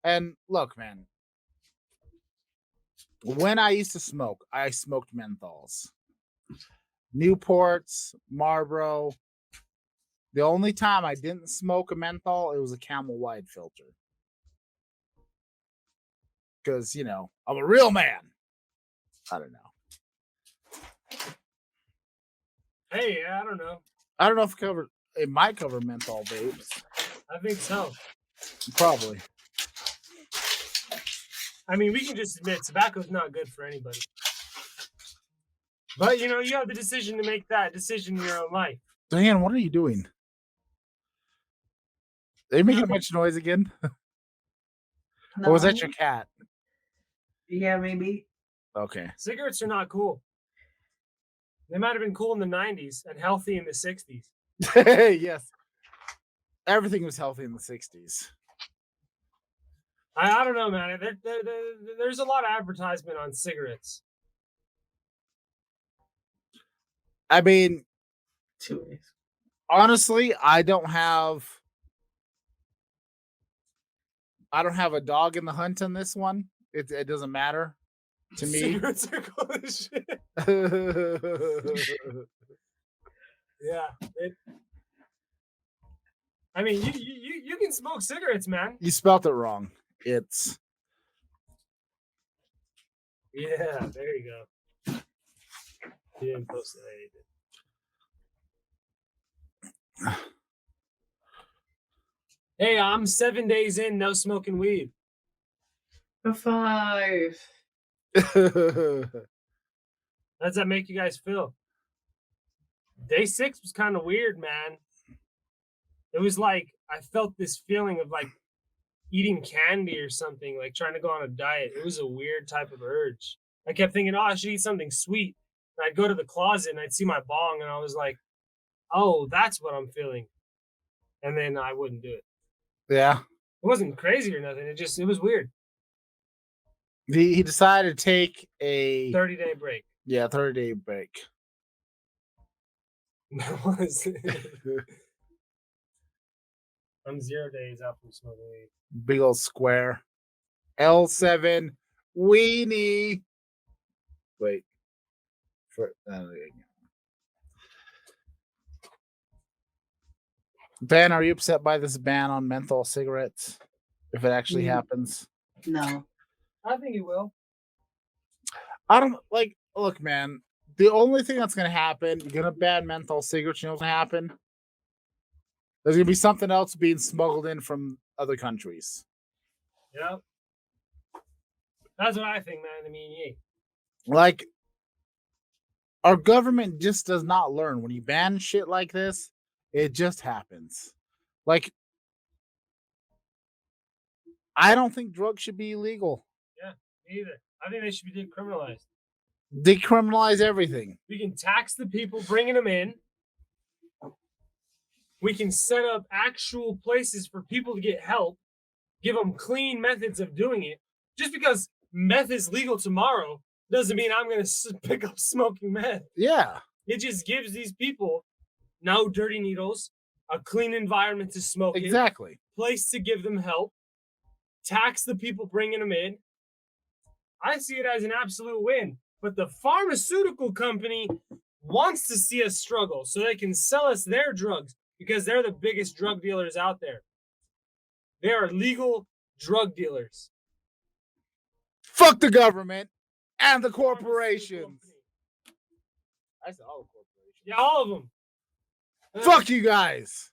And look, man, when I used to smoke, I smoked menthols. Newports, Marlboro. The only time I didn't smoke a menthol, it was a Camel Wide filter. Because, I'm a real man. I don't know. Hey, I don't know. I don't know if it might cover menthol vapes. I think so. Probably. I mean, we can just admit tobacco's not good for anybody. But, you have the decision to make that decision in your own life. Diane, what are you doing? Are you making a bunch of noise again? Or was that No. your cat? Yeah, maybe. Okay. Cigarettes are not cool. They might have been cool in the 90s and healthy in the 60s. Yes. Everything was healthy in the 60s. I don't know, man. There's a lot of advertisement on cigarettes. I mean, 2 ways. honestly, I don't have a dog in the hunt on this one. It doesn't matter to me. Cigarettes are cool as shit. Yeah. I mean, you can smoke cigarettes, man. You spelt it wrong. It's Yeah, there you go. You didn't post it. I did. Hey, I'm 7 days in, no smoking weed. 5. How does that make you guys feel? Day 6 was kind of weird, man. It was like I felt this feeling of like eating candy or something, like trying to go on a diet. It was a weird type of urge. I kept thinking, oh, I should eat something sweet. And I'd go to the closet and I'd see my bong and I was like, oh, that's what I'm feeling. And then I wouldn't do it. yeah. It wasn't crazy or nothing. It was weird. He decided to take a 30-day break. Yeah, 30-day break. I'm 0 days out from smoking weed. Big old square. L7 weenie. Wait. Ben, are you upset by this ban on menthol cigarettes? If it actually happens? No. I think it will. I don't like. Look, man. The only thing that's gonna happen, you're gonna ban menthol cigarettes. You know what's gonna happen? There's gonna be something else being smuggled in from other countries. Yeah. That's what I think, man. I mean, yeah. Like, our government just does not learn. When you ban shit like this, it just happens. Like, I don't think drugs should be illegal. Yeah, me either. I think they should be decriminalized. Decriminalize everything. We can tax the people bringing them in. We can set up actual places for people to get help, give them clean methods of doing it. Just because meth is legal tomorrow doesn't mean I'm going to pick up smoking meth. Yeah. It just gives these people no dirty needles, a clean environment to smoke Exactly. in, place to give them help, tax the people bringing them in. I see it as an absolute win. But the pharmaceutical company wants to see us struggle so they can sell us their drugs because they're the biggest drug dealers out there. They are legal drug dealers. Fuck the government and the corporations. I said all the corporations. Yeah, all of them. Fuck you guys.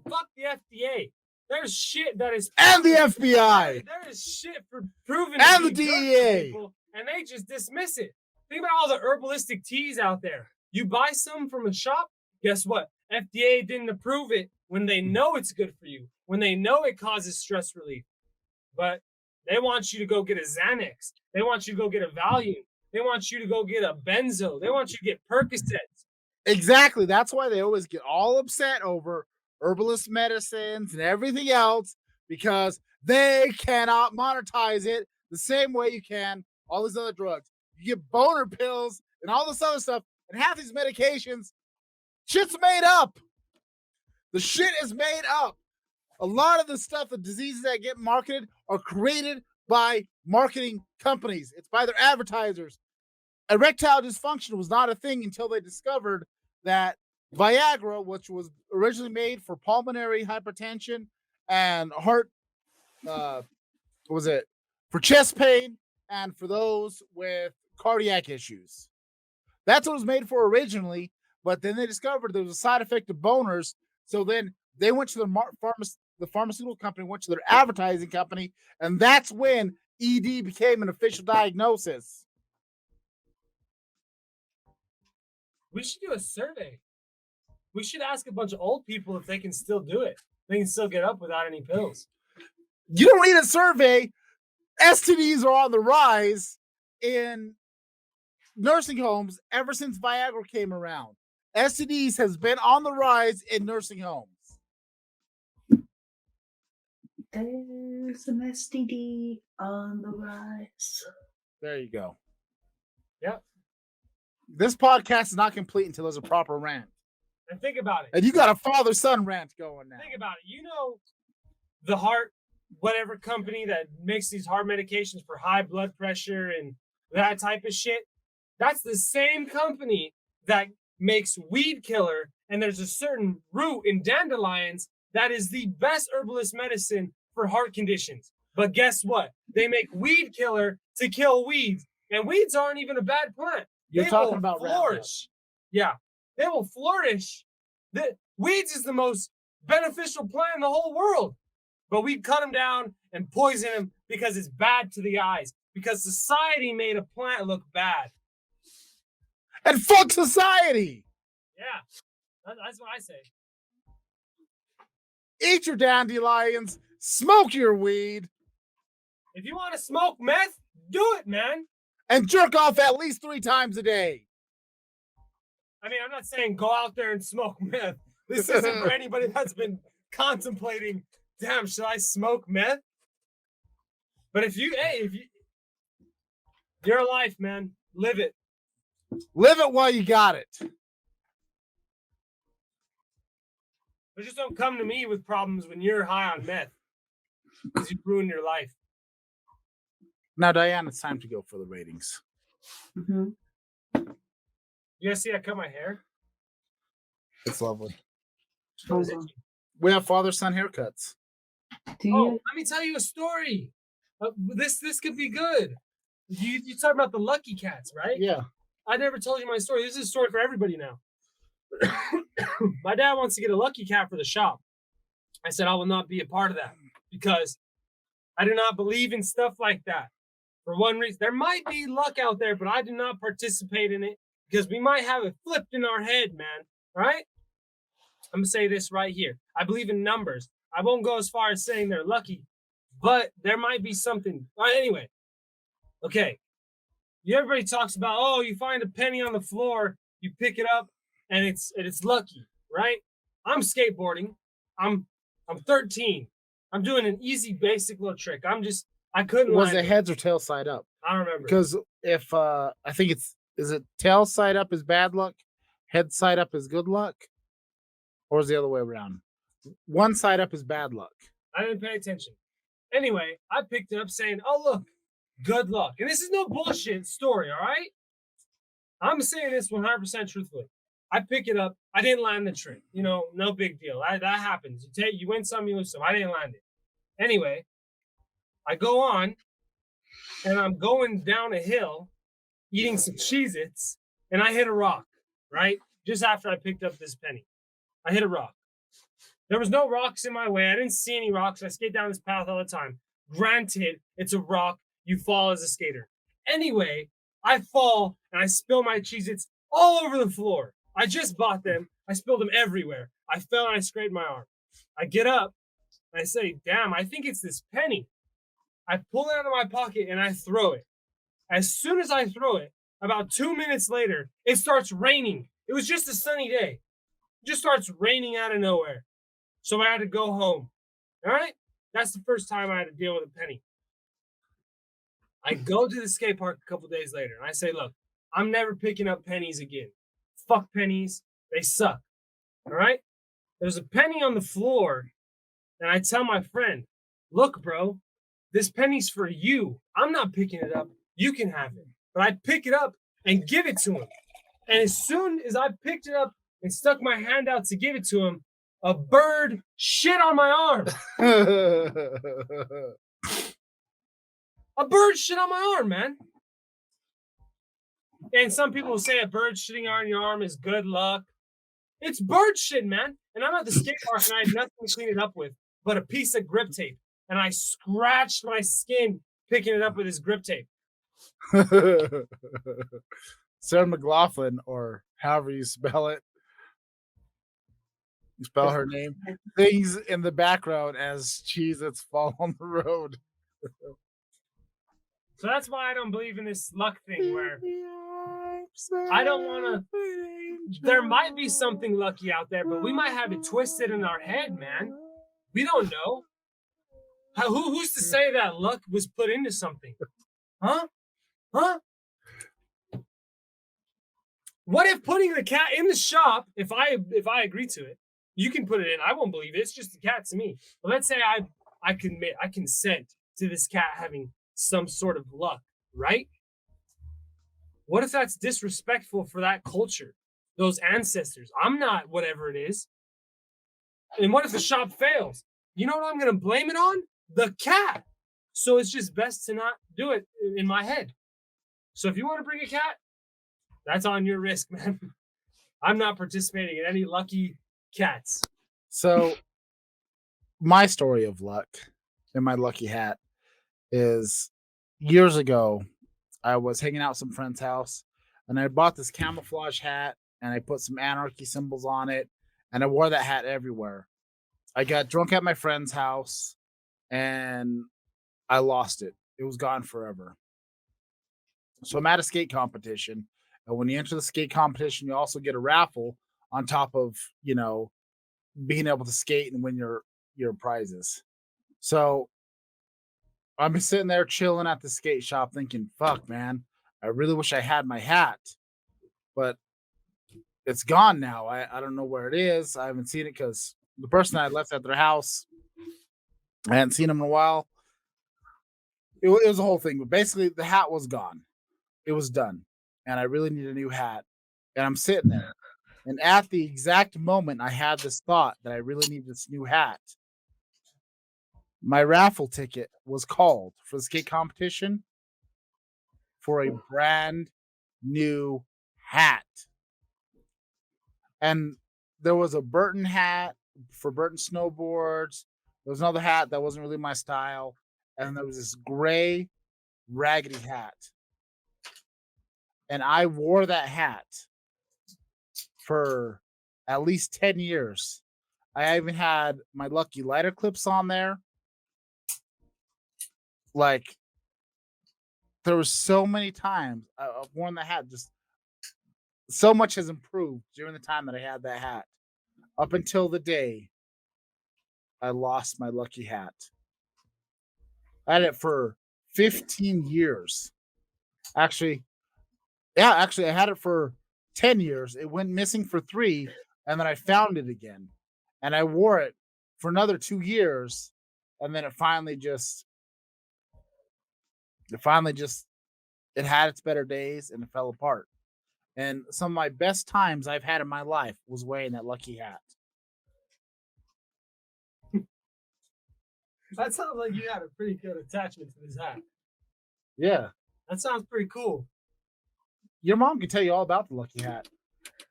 Fuck the FDA. There's shit that is... And the FBI. There is shit for proving... And the DEA. People, and they just dismiss it. Think about all the herbalistic teas out there. You buy some from a shop, guess what? FDA didn't approve it when they know it's good for you, when they know it causes stress relief. But they want you to go get a Xanax. They want you to go get a Valium. They want you to go get a Benzo. They want you to get Percocets. Exactly. That's why they always get all upset over herbalist medicines and everything else, because they cannot monetize it the same way you can all these other drugs. You get boner pills and all this other stuff, and half these medications, shit's made up. The shit is made up. A lot of the stuff, the diseases that get marketed are created by marketing companies. It's by their advertisers. Erectile dysfunction was not a thing until they discovered that Viagra, which was originally made for pulmonary hypertension and heart, for chest pain and for those with cardiac issues. That's what it was made for originally, but then they discovered there was a side effect of boners. So then they went to the pharmaceutical company, went to their advertising company, and that's when ED became an official diagnosis. We should do a survey. We should ask a bunch of old people if they can still do it. They can still get up without any pills. You don't need a survey. STDs are on the rise in nursing homes ever since Viagra came around. STDs has been on the rise in nursing homes. There's an STD on the rise. There you go. Yep. This podcast is not complete until there's a proper rant. And think about it. And you got a father-son rant going now. Think about it. You know, the heart, whatever company that makes these heart medications for high blood pressure and that type of shit, that's the same company that makes weed killer. And there's a certain root in dandelions that is the best herbalist medicine for heart conditions. But guess what? They make weed killer to kill weeds. And weeds aren't even a bad plant. You're They talking will about flourish. Yeah, they will flourish. The weeds is the most beneficial plant in the whole world. But we cut them down and poison them because it's bad to the eyes. Because society made a plant look bad. And fuck society. Yeah, that's what I say. Eat your dandelions. Smoke your weed. If you want to smoke meth, do it, man. And jerk off at least 3 times a day. I mean, I'm not saying go out there and smoke meth. This isn't for anybody that's been contemplating, damn, should I smoke meth? But if you, your life, man, live it. Live it while you got it. But just don't come to me with problems when you're high on meth. Because you ruined your life. Now, Diane, it's time to go for the ratings. Mm-hmm. You guys see I cut my hair? It's lovely. Hold on. We have father-son haircuts. Do you? Oh, let me tell you a story. This could be good. You talk about the lucky cats, right? Yeah. I never told you my story. This is a story for everybody now. My dad wants to get a lucky cat for the shop. I said I will not be a part of that because I do not believe in stuff like that. For one reason, there might be luck out there, but I do not participate in it because we might have it flipped in our head, man. All right? I'm going to say this right here. I believe in numbers. I won't go as far as saying they're lucky, but there might be something. All right, anyway. Okay. Everybody talks about, oh, you find a penny on the floor, you pick it up, and it's lucky, right? I'm skateboarding. I'm 13. I'm doing an easy, basic little trick. I couldn't. Was it heads or tail side up? I don't remember. Because if I think is it tail side up is bad luck, head side up is good luck, or is the other way around? One side up is bad luck. I didn't pay attention. Anyway, I picked it up saying, oh, look, good luck. And this is no bullshit story, all right? I'm saying this 100% truthfully. I pick it up. I didn't land the trick. You know, no big deal. That happens. You win some, you lose some. I didn't land it. Anyway, I go on, and I'm going down a hill, eating some Cheez-Its, and I hit a rock, right? Just after I picked up this penny. I hit a rock. There was no rocks in my way. I didn't see any rocks. I skate down this path all the time. Granted, it's a rock. You fall as a skater. Anyway, I fall, and I spill my Cheez-Its all over the floor. I just bought them. I spilled them everywhere. I fell, and I scraped my arm. I get up, and I say, damn, I think it's this penny. I pull it out of my pocket, and I throw it. As soon as I throw it, about 2 minutes later, it starts raining. It was just a sunny day. It just starts raining out of nowhere. So I had to go home. All right? That's the first time I had to deal with a penny. I go to the skate park a couple days later, and I say, look, I'm never picking up pennies again. Fuck pennies. They suck. All right? There's a penny on the floor, and I tell my friend, look, bro, this penny's for you. I'm not picking it up. You can have it. But I pick it up and give it to him. And as soon as I picked it up and stuck my hand out to give it to him, a bird shit on my arm. A bird shit on my arm, man. And some people will say a bird shitting on your arm is good luck. It's bird shit, man. And I'm at the skate park and I had nothing to clean it up with but a piece of grip tape. And I scratched my skin picking it up with his grip tape. Sarah McLaughlin, or however you spell it, you spell her name, things in the background as Cheez-Its fall on the road. So that's why I don't believe in this luck thing where I don't want to. There might be something lucky out there, but we might have it twisted in our head, man. We don't know. Who's to say that luck was put into something? Huh? Huh? What if putting the cat in the shop, if I agree to it, you can put it in. I won't believe it. It's just a cat to me. But let's say I consent to this cat having some sort of luck, right? What if that's disrespectful for that culture, those ancestors? I'm not whatever it is. And what if the shop fails? You know what I'm going to blame it on? The cat. So it's just best to not do it in my head. So if you want to bring a cat, that's on your risk, man. I'm not participating in any lucky cats. So my story of luck and my lucky hat is years ago, I was hanging out at some friend's house and I bought this camouflage hat and I put some anarchy symbols on it and I wore that hat everywhere. I got drunk at my friend's house and I lost it. It was gone forever. So I'm at a skate competition. And when you enter the skate competition, you also get a raffle on top of, being able to skate and win your prizes. So I'm sitting there chilling at the skate shop thinking, fuck, man, I really wish I had my hat, but it's gone now. I don't know where it is. I haven't seen it because the person I left at their house, I hadn't seen him in a while. It was a whole thing, but basically the hat was gone. It was done. And I really need a new hat. And I'm sitting there. And at the exact moment I had this thought that I really need this new hat, my raffle ticket was called for the skate competition for a brand new hat. And there was a Burton hat for Burton snowboards. There was another hat that wasn't really my style. And there was this gray, raggedy hat. And I wore that hat for at least 10 years. I even had my lucky lighter clips on there. Like, there was so many times I've worn the hat. Just so much has improved during the time that I had that hat. Up until the day I lost my lucky hat. I had it for 15 years. Actually, I had it for 10 years. It went missing for 3, and then I found it again. And I wore it for another 2 years, and then it had its better days and it fell apart. And some of my best times I've had in my life was wearing that lucky hat. That sounds like you had a pretty good attachment to this hat. Yeah. That sounds pretty cool. Your mom can tell you all about the lucky hat.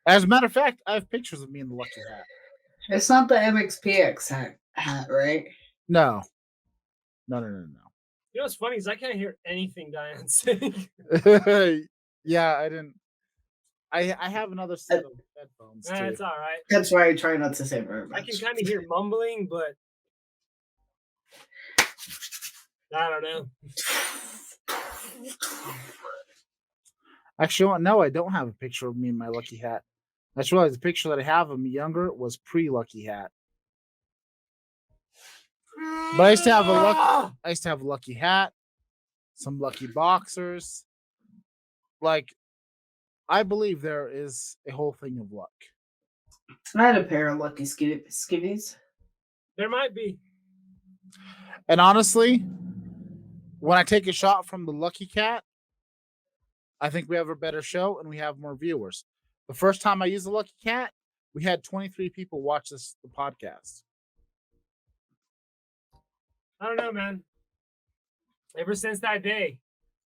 As a matter of fact, I have pictures of me in the lucky hat. It's not the MXPX hat, right? No. No. You know what's funny is I can't hear anything Diane's saying. Yeah, I didn't. I have another set of headphones too. It's all right. That's why I try not to say very much. I can kind of hear mumbling, but I don't know. Actually, no, I don't have a picture of me in my lucky hat. I just realized the picture that I have of me younger was pre-lucky hat. But I used to have a lucky hat, some lucky boxers. Like, I believe there is a whole thing of luck. I had a pair of lucky skivvies. There might be. And honestly, when I take a shot from the lucky cat, I think we have a better show and we have more viewers. The first time I used the lucky cat, we had 23 people watch the podcast. I don't know, man. Ever since that day,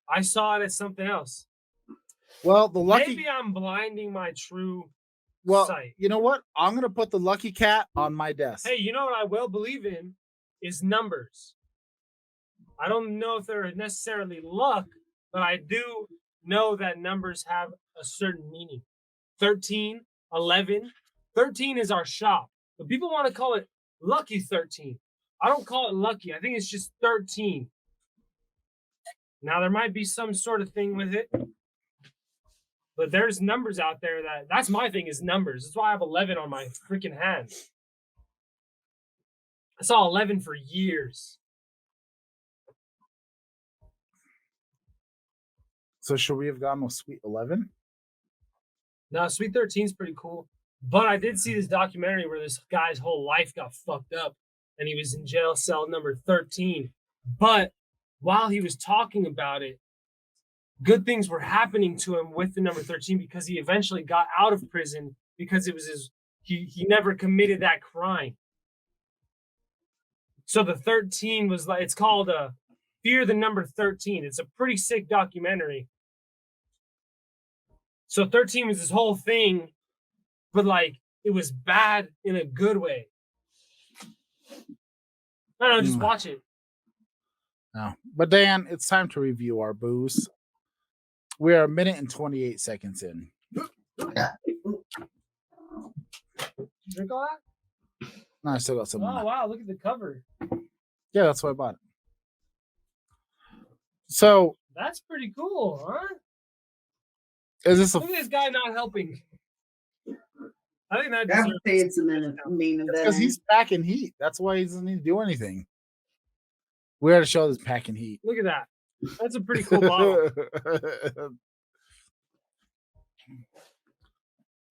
I saw it as something else. Well, the lucky. Maybe I'm blinding my true sight. You know what? I'm gonna put the lucky cat on my desk. Hey, you know what I will believe in is numbers. I don't know if they're necessarily luck, but I do know that numbers have a certain meaning. 13, 11. 13 is our shop, but people want to call it lucky 13. I don't call it lucky. I think it's just 13. Now, there might be some sort of thing with it, but there's numbers out there that's my thing is numbers. That's why I have 11 on my freaking hand. I saw 11 for years. So should we have gone with Sweet 11? No, Sweet 13 is pretty cool. But I did see this documentary where this guy's whole life got fucked up and he was in jail cell number 13. But while he was talking about it, good things were happening to him with the number 13 because he eventually got out of prison because it was he never committed that crime. So the 13 was like, it's called Fear the Number 13. It's a pretty sick documentary. So 13 was this whole thing, but like it was bad in a good way. I don't know, just watch it. No. But Dan, it's time to review our booze. We are 1 minute and 28 seconds in. Drink all that? No, I still got some. Oh wow, look at the cover. Yeah, that's why I bought it. So That's pretty cool, huh? is this a Look at this guy not helping. I think that I have deserves to say it's a main because event. he's packing heat. That's why he doesn't need to do anything. We had to show this packing heat. Look at that. That's a pretty cool bottle.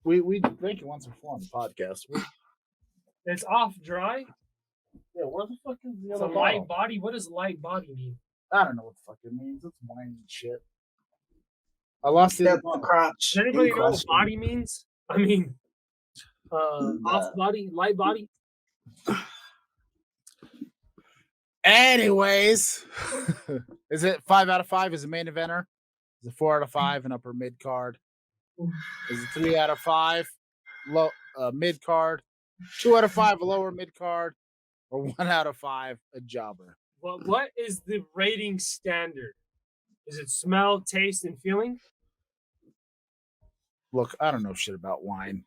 we drink it once before on the podcast. It's off dry. Yeah, where the fuck is the It's other a bottle? light body. What does light body mean? I don't know what the fuck it means. It's wine and shit. I lost the other That's the bottle. crotch. Does anybody in know what question. body means? I mean, off body, light body. Anyways, is it 5 out of 5 as a main eventer? Is it 4 out of 5 an upper mid card? Is it 3 out of 5 low mid card? 2 out of 5 a lower mid card? Or 1 out of 5 a jobber? Well, what is the rating standard? Is it smell, taste, and feeling? Look, I don't know shit about wine.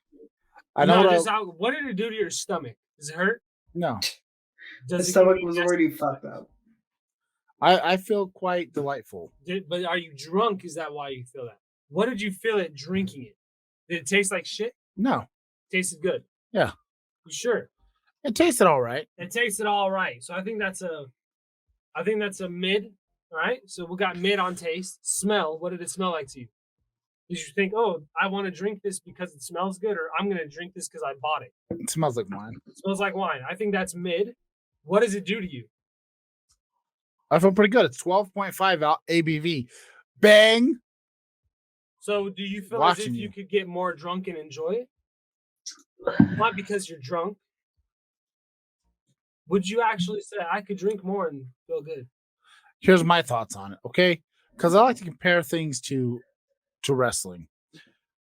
I know What did it do to your stomach? Does it hurt? no. The Does it stomach give you was gas- already fucked up. I feel quite delightful. But are you drunk? Is that why you feel that? What did you feel at drinking it? Did it taste like shit? No. Tasted good. Yeah. You sure? It tasted all right. It tasted all right. So I think that's a mid. All right. So we got mid on taste. Smell. What did it smell like to you? Did you think, oh, I want to drink this because it smells good, or I'm going to drink this because I bought it? It smells like wine. It smells like wine. I think that's mid. What does it do to you? I feel pretty good. It's 12.5 ABV. Bang. So do you feel Watching as if you. you could get more drunk and enjoy it? Not because you're drunk. Would you actually say I could drink more and feel good? Here's my thoughts on it, okay? Because I like to compare things to wrestling.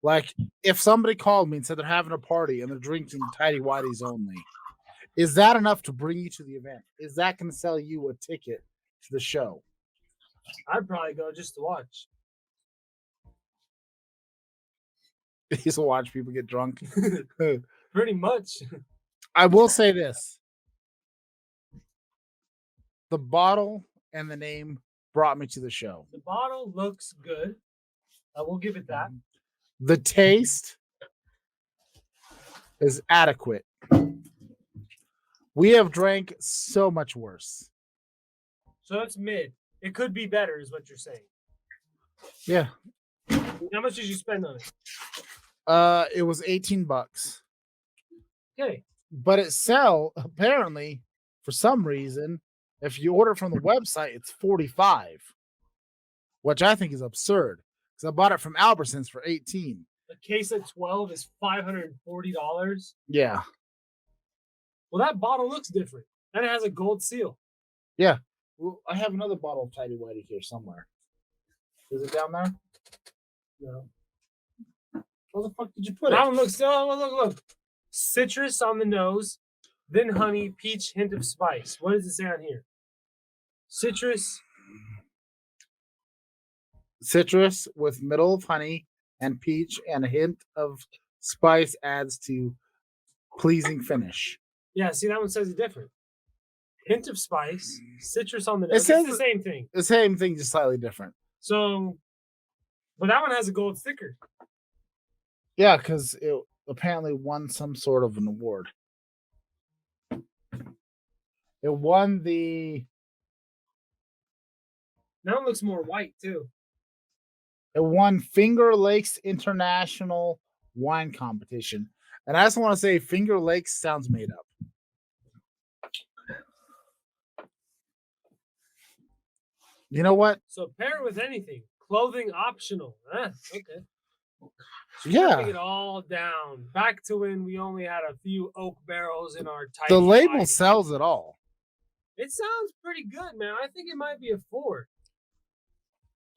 Like, if somebody called me and said they're having a party and they're drinking tidy whities only, is that enough to bring you to the event? Is that going to sell you a ticket to the show? I'd probably go just to watch. You used to watch people get drunk. Pretty much. I will say this. The bottle and the name brought me to the show. The bottle looks good. I will give it that. The taste is adequate. We have drank so much worse. So that's mid. It could be better, is what you're saying. Yeah. How much did you spend on it? It was $18. Okay. But it apparently, for some reason, if you order from the website, it's $45, which I think is absurd. Because I bought it from Albertsons for $18. A case of 12 is $540. Yeah. Well, that bottle looks different. And it has a gold seal. Yeah. Well, I have another bottle of Tidy Whitey here somewhere. Is it down there? No. Where the fuck did you put That it? one looks, look. Citrus on the nose, then honey, peach, hint of spice. What does it say on here? Citrus. Citrus with middle of honey and peach and a hint of spice adds to pleasing finish. Yeah, see, that one says it different. Hint of spice, citrus on the nose. It's says- the same thing. The same thing, just slightly different. So, but that one has a gold sticker. Yeah, because it apparently won some sort of an award. It won the That one looks more white, too. It won Finger Lakes International Wine Competition. And I just want to say Finger Lakes sounds made up. You know what? So pair it with anything. Clothing optional. Okay. Yeah. Stripping it all down. Back to when we only had a few oak barrels in our tight The label wine. sells it all. It sounds pretty good, man. I think it might be a 4.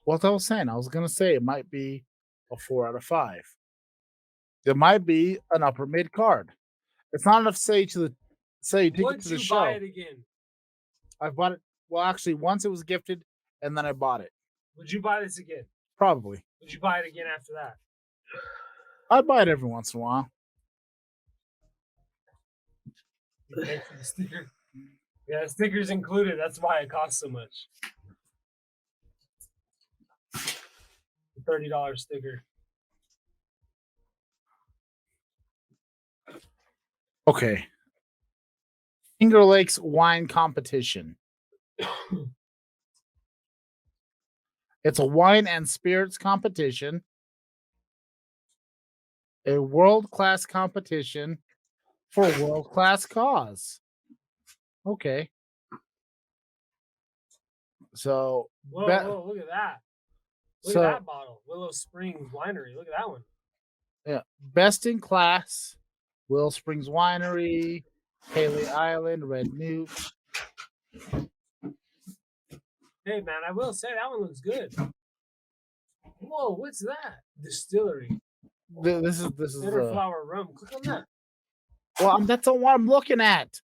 What I was saying, I was going to say it might be a 4 out of 5. It might be an upper mid card. It's not enough to say you take Would it to the you show. buy it again? I bought it. Well, actually, once it was gifted, and then I bought it. Would you buy this again? Probably. Would you buy it again after that? I'd buy it every once in a while. You pay for the sticker? Yeah, the sticker's included. That's why it costs so much. $30 sticker. Okay. Finger Lakes Wine Competition. It's a wine and spirits competition. A world-class competition for a world-class cause. Okay. So, Whoa, look at that. Look at that bottle. Willow Springs Winery. Look at that one. Yeah. Best in class. Willow Springs Winery. Haley Island. Red Newt. Hey, man, I will say that one looks good. Whoa, what's that? Distillery. This is Elderflower rum. Click on that. well, that's not what I'm looking at.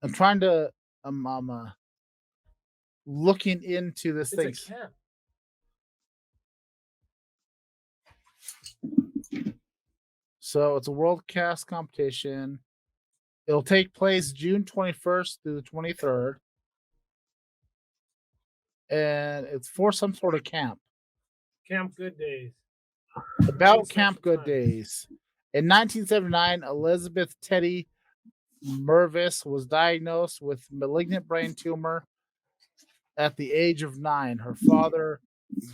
I'm trying to looking into this thing. It's a camp. So it's a world cast competition. It'll take place June 21st through the 23rd. And it's for some sort of camp. Camp Good Days. About Camp Good Days. In 1979, Elizabeth Teddy Mervis was diagnosed with malignant brain tumor at the age of 9. Her father,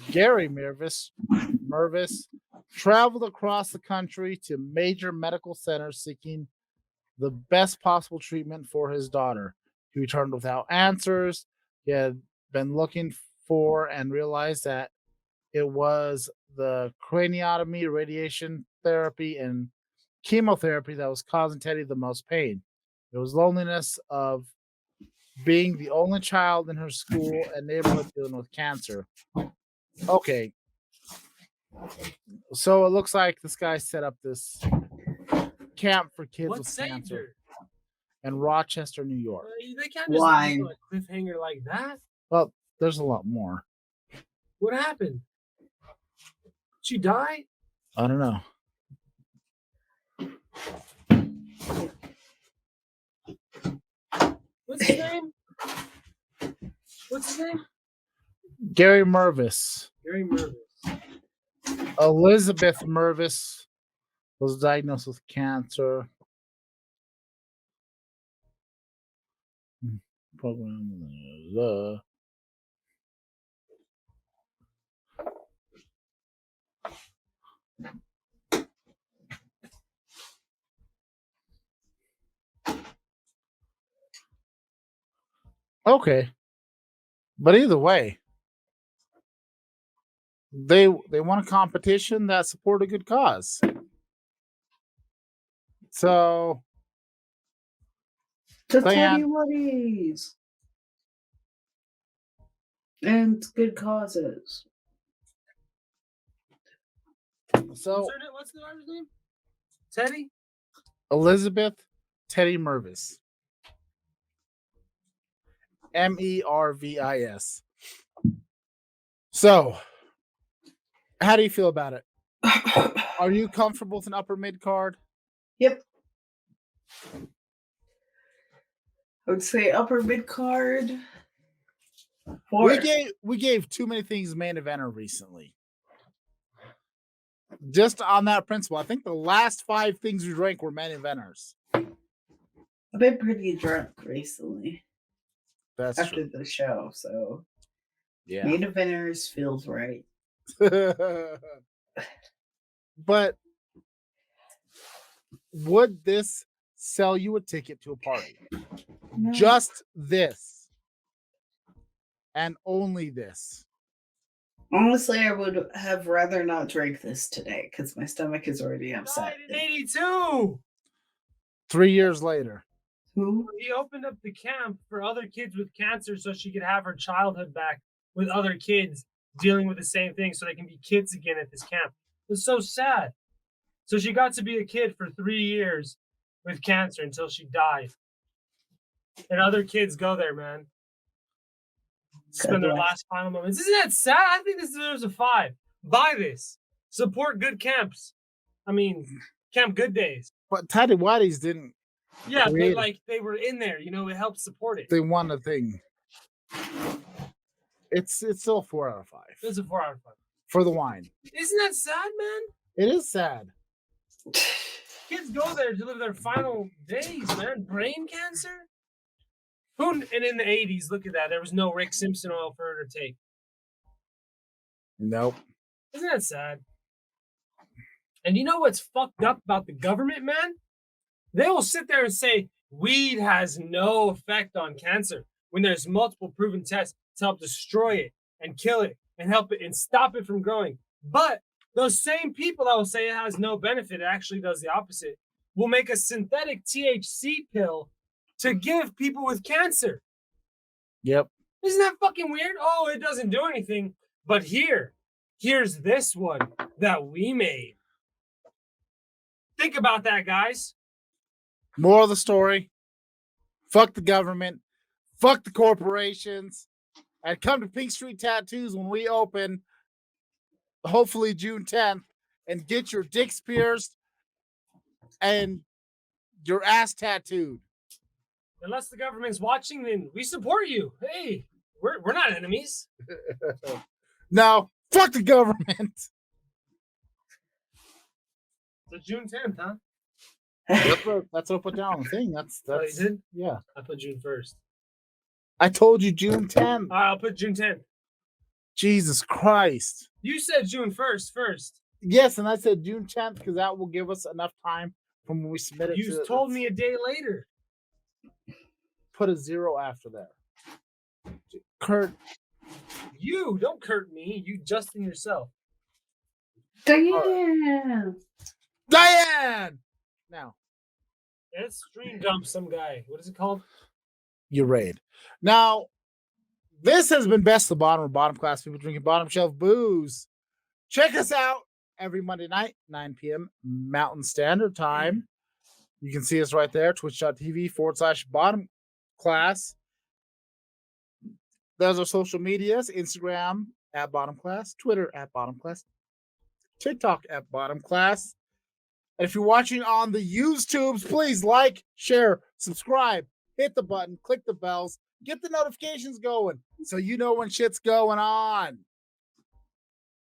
Gary Mervis, traveled across the country to major medical centers seeking the best possible treatment for his daughter. He returned without answers. He had been looking for and realized that it was the craniotomy, radiation therapy, and chemotherapy that was causing Teddy the most pain. It was loneliness of being the only child in her school and neighborhood dealing with cancer. Okay. So it looks like this guy set up this camp for kids What with saved cancer her? in Rochester, New York. They can't just Wine. leave a cliffhanger like that. Well, there's a lot more. What happened? She died? I don't know. What's his name? What's his name? Gary Mervis. Gary Mervis. Elizabeth Mervis was diagnosed with cancer. Program. Okay. But either way, they won a competition that supported a good cause. So To Diane. Teddy Woodies. And good causes. What's the daughter's name? Teddy? Elizabeth Teddy Mervis. Mervis. So, how do you feel about it? Are you comfortable with an upper mid card? Yep. I would say upper mid card. We gave too many things main eventer recently. Just on that principle, I think the last 5 things we drank were main eventers. I've been pretty drunk recently. That's after true. the show, so Yeah. main eventers feels right. But would this sell you a ticket to a party? No. Just this. And only this. Honestly, I would have rather not drank this today because my stomach is already upset. Died in 82. 3 years later. Who? He opened up the camp for other kids with cancer so she could have her childhood back with other kids dealing with the same thing so they can be kids again at this camp. It's so sad. So she got to be a kid for 3 years with cancer until she died. And other kids go there, man. Spend their last final moments. Isn't that sad? I think this deserves a 5. Buy this. Support good camps. I mean, Camp Good Days. But Tidy Whities didn't. Yeah, but create like they were in there, it helped support it. They won the thing. It's still a 4 out of 5. It's a 4 out of 5. For the wine. Isn't that sad, man? It is sad. Kids go there to live their final days, man. Brain cancer? And in the 80s, look at that. There was no Rick Simpson oil for her to take. Nope. Isn't that sad? And you know what's fucked up about the government, man? They will sit there and say weed has no effect on cancer when there's multiple proven tests to help destroy it and kill it and help it and stop it from growing. But those same people that will say it has no benefit, it actually does the opposite, will make a synthetic THC pill to give people with cancer. Yep. Isn't that fucking weird? Oh, it doesn't do anything. But here's this one that we made. Think about that, guys. Moral of the story. Fuck the government. Fuck the corporations. And come to Pink Street Tattoos when we open, hopefully June 10th, and get your dicks pierced and your ass tattooed. Unless the government's watching, then we support you. Hey, we're not enemies. No, fuck the government. So June 10th, huh? That's what I put down on the thing. That's Oh, you did? Yeah. I put June 1st. I told you June 10th. All right, I'll put June 10th. Jesus Christ. You said June 1st first. Yes, and I said June 10th because that will give us enough time from when we submit it. You told me a day later. Put a 0 after there. Kurt. You don't Kurt me. You Justin yourself. Diane! Diane! Now. Let's stream dump some guy. What is it called? You raid. Now, this has been Best of the Bottom, or Bottom Class People Drinking Bottom Shelf Booze. Check us out every Monday night, 9 p.m. Mountain Standard Time. You can see us right there, twitch.tv/bottom class. There's our social medias, Instagram at Bottom Class, Twitter at Bottom Class, TikTok at Bottom Class. And if you're watching on the YouTubes, please like, share, subscribe, hit the button, click the bells, get the notifications going so you know when shit's going on.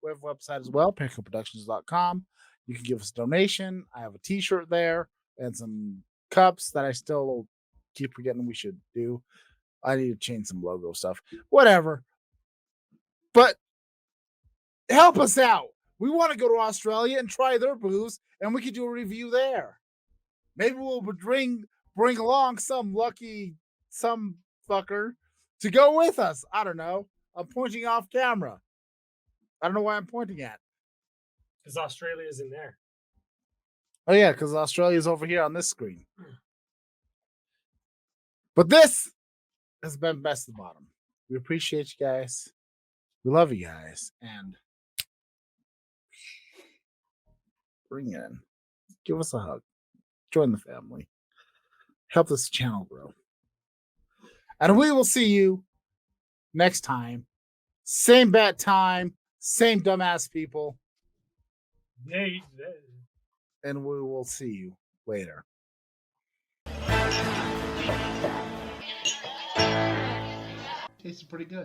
We have a website as well, PinnaCleProductions.com. You can give us a donation. I have a t-shirt there and some cups that I still keep forgetting we should do. I need to change some logo stuff. Whatever. But help us out. We want to go to Australia and try their booze, and we could do a review there. Maybe we'll bring along some fucker to go with us. I don't know. I'm pointing off camera. I don't know why I'm pointing at. Because Australia's in there. Oh, yeah, because Australia's over here on this screen. But this has been Best of the Bottom. We appreciate you guys. We love you guys. And bring it in. Give us a hug. Join the family. Help this channel grow. And we will see you next time. Same bat time. Same dumbass people. Yeah. And we will see you later. Tastes pretty good.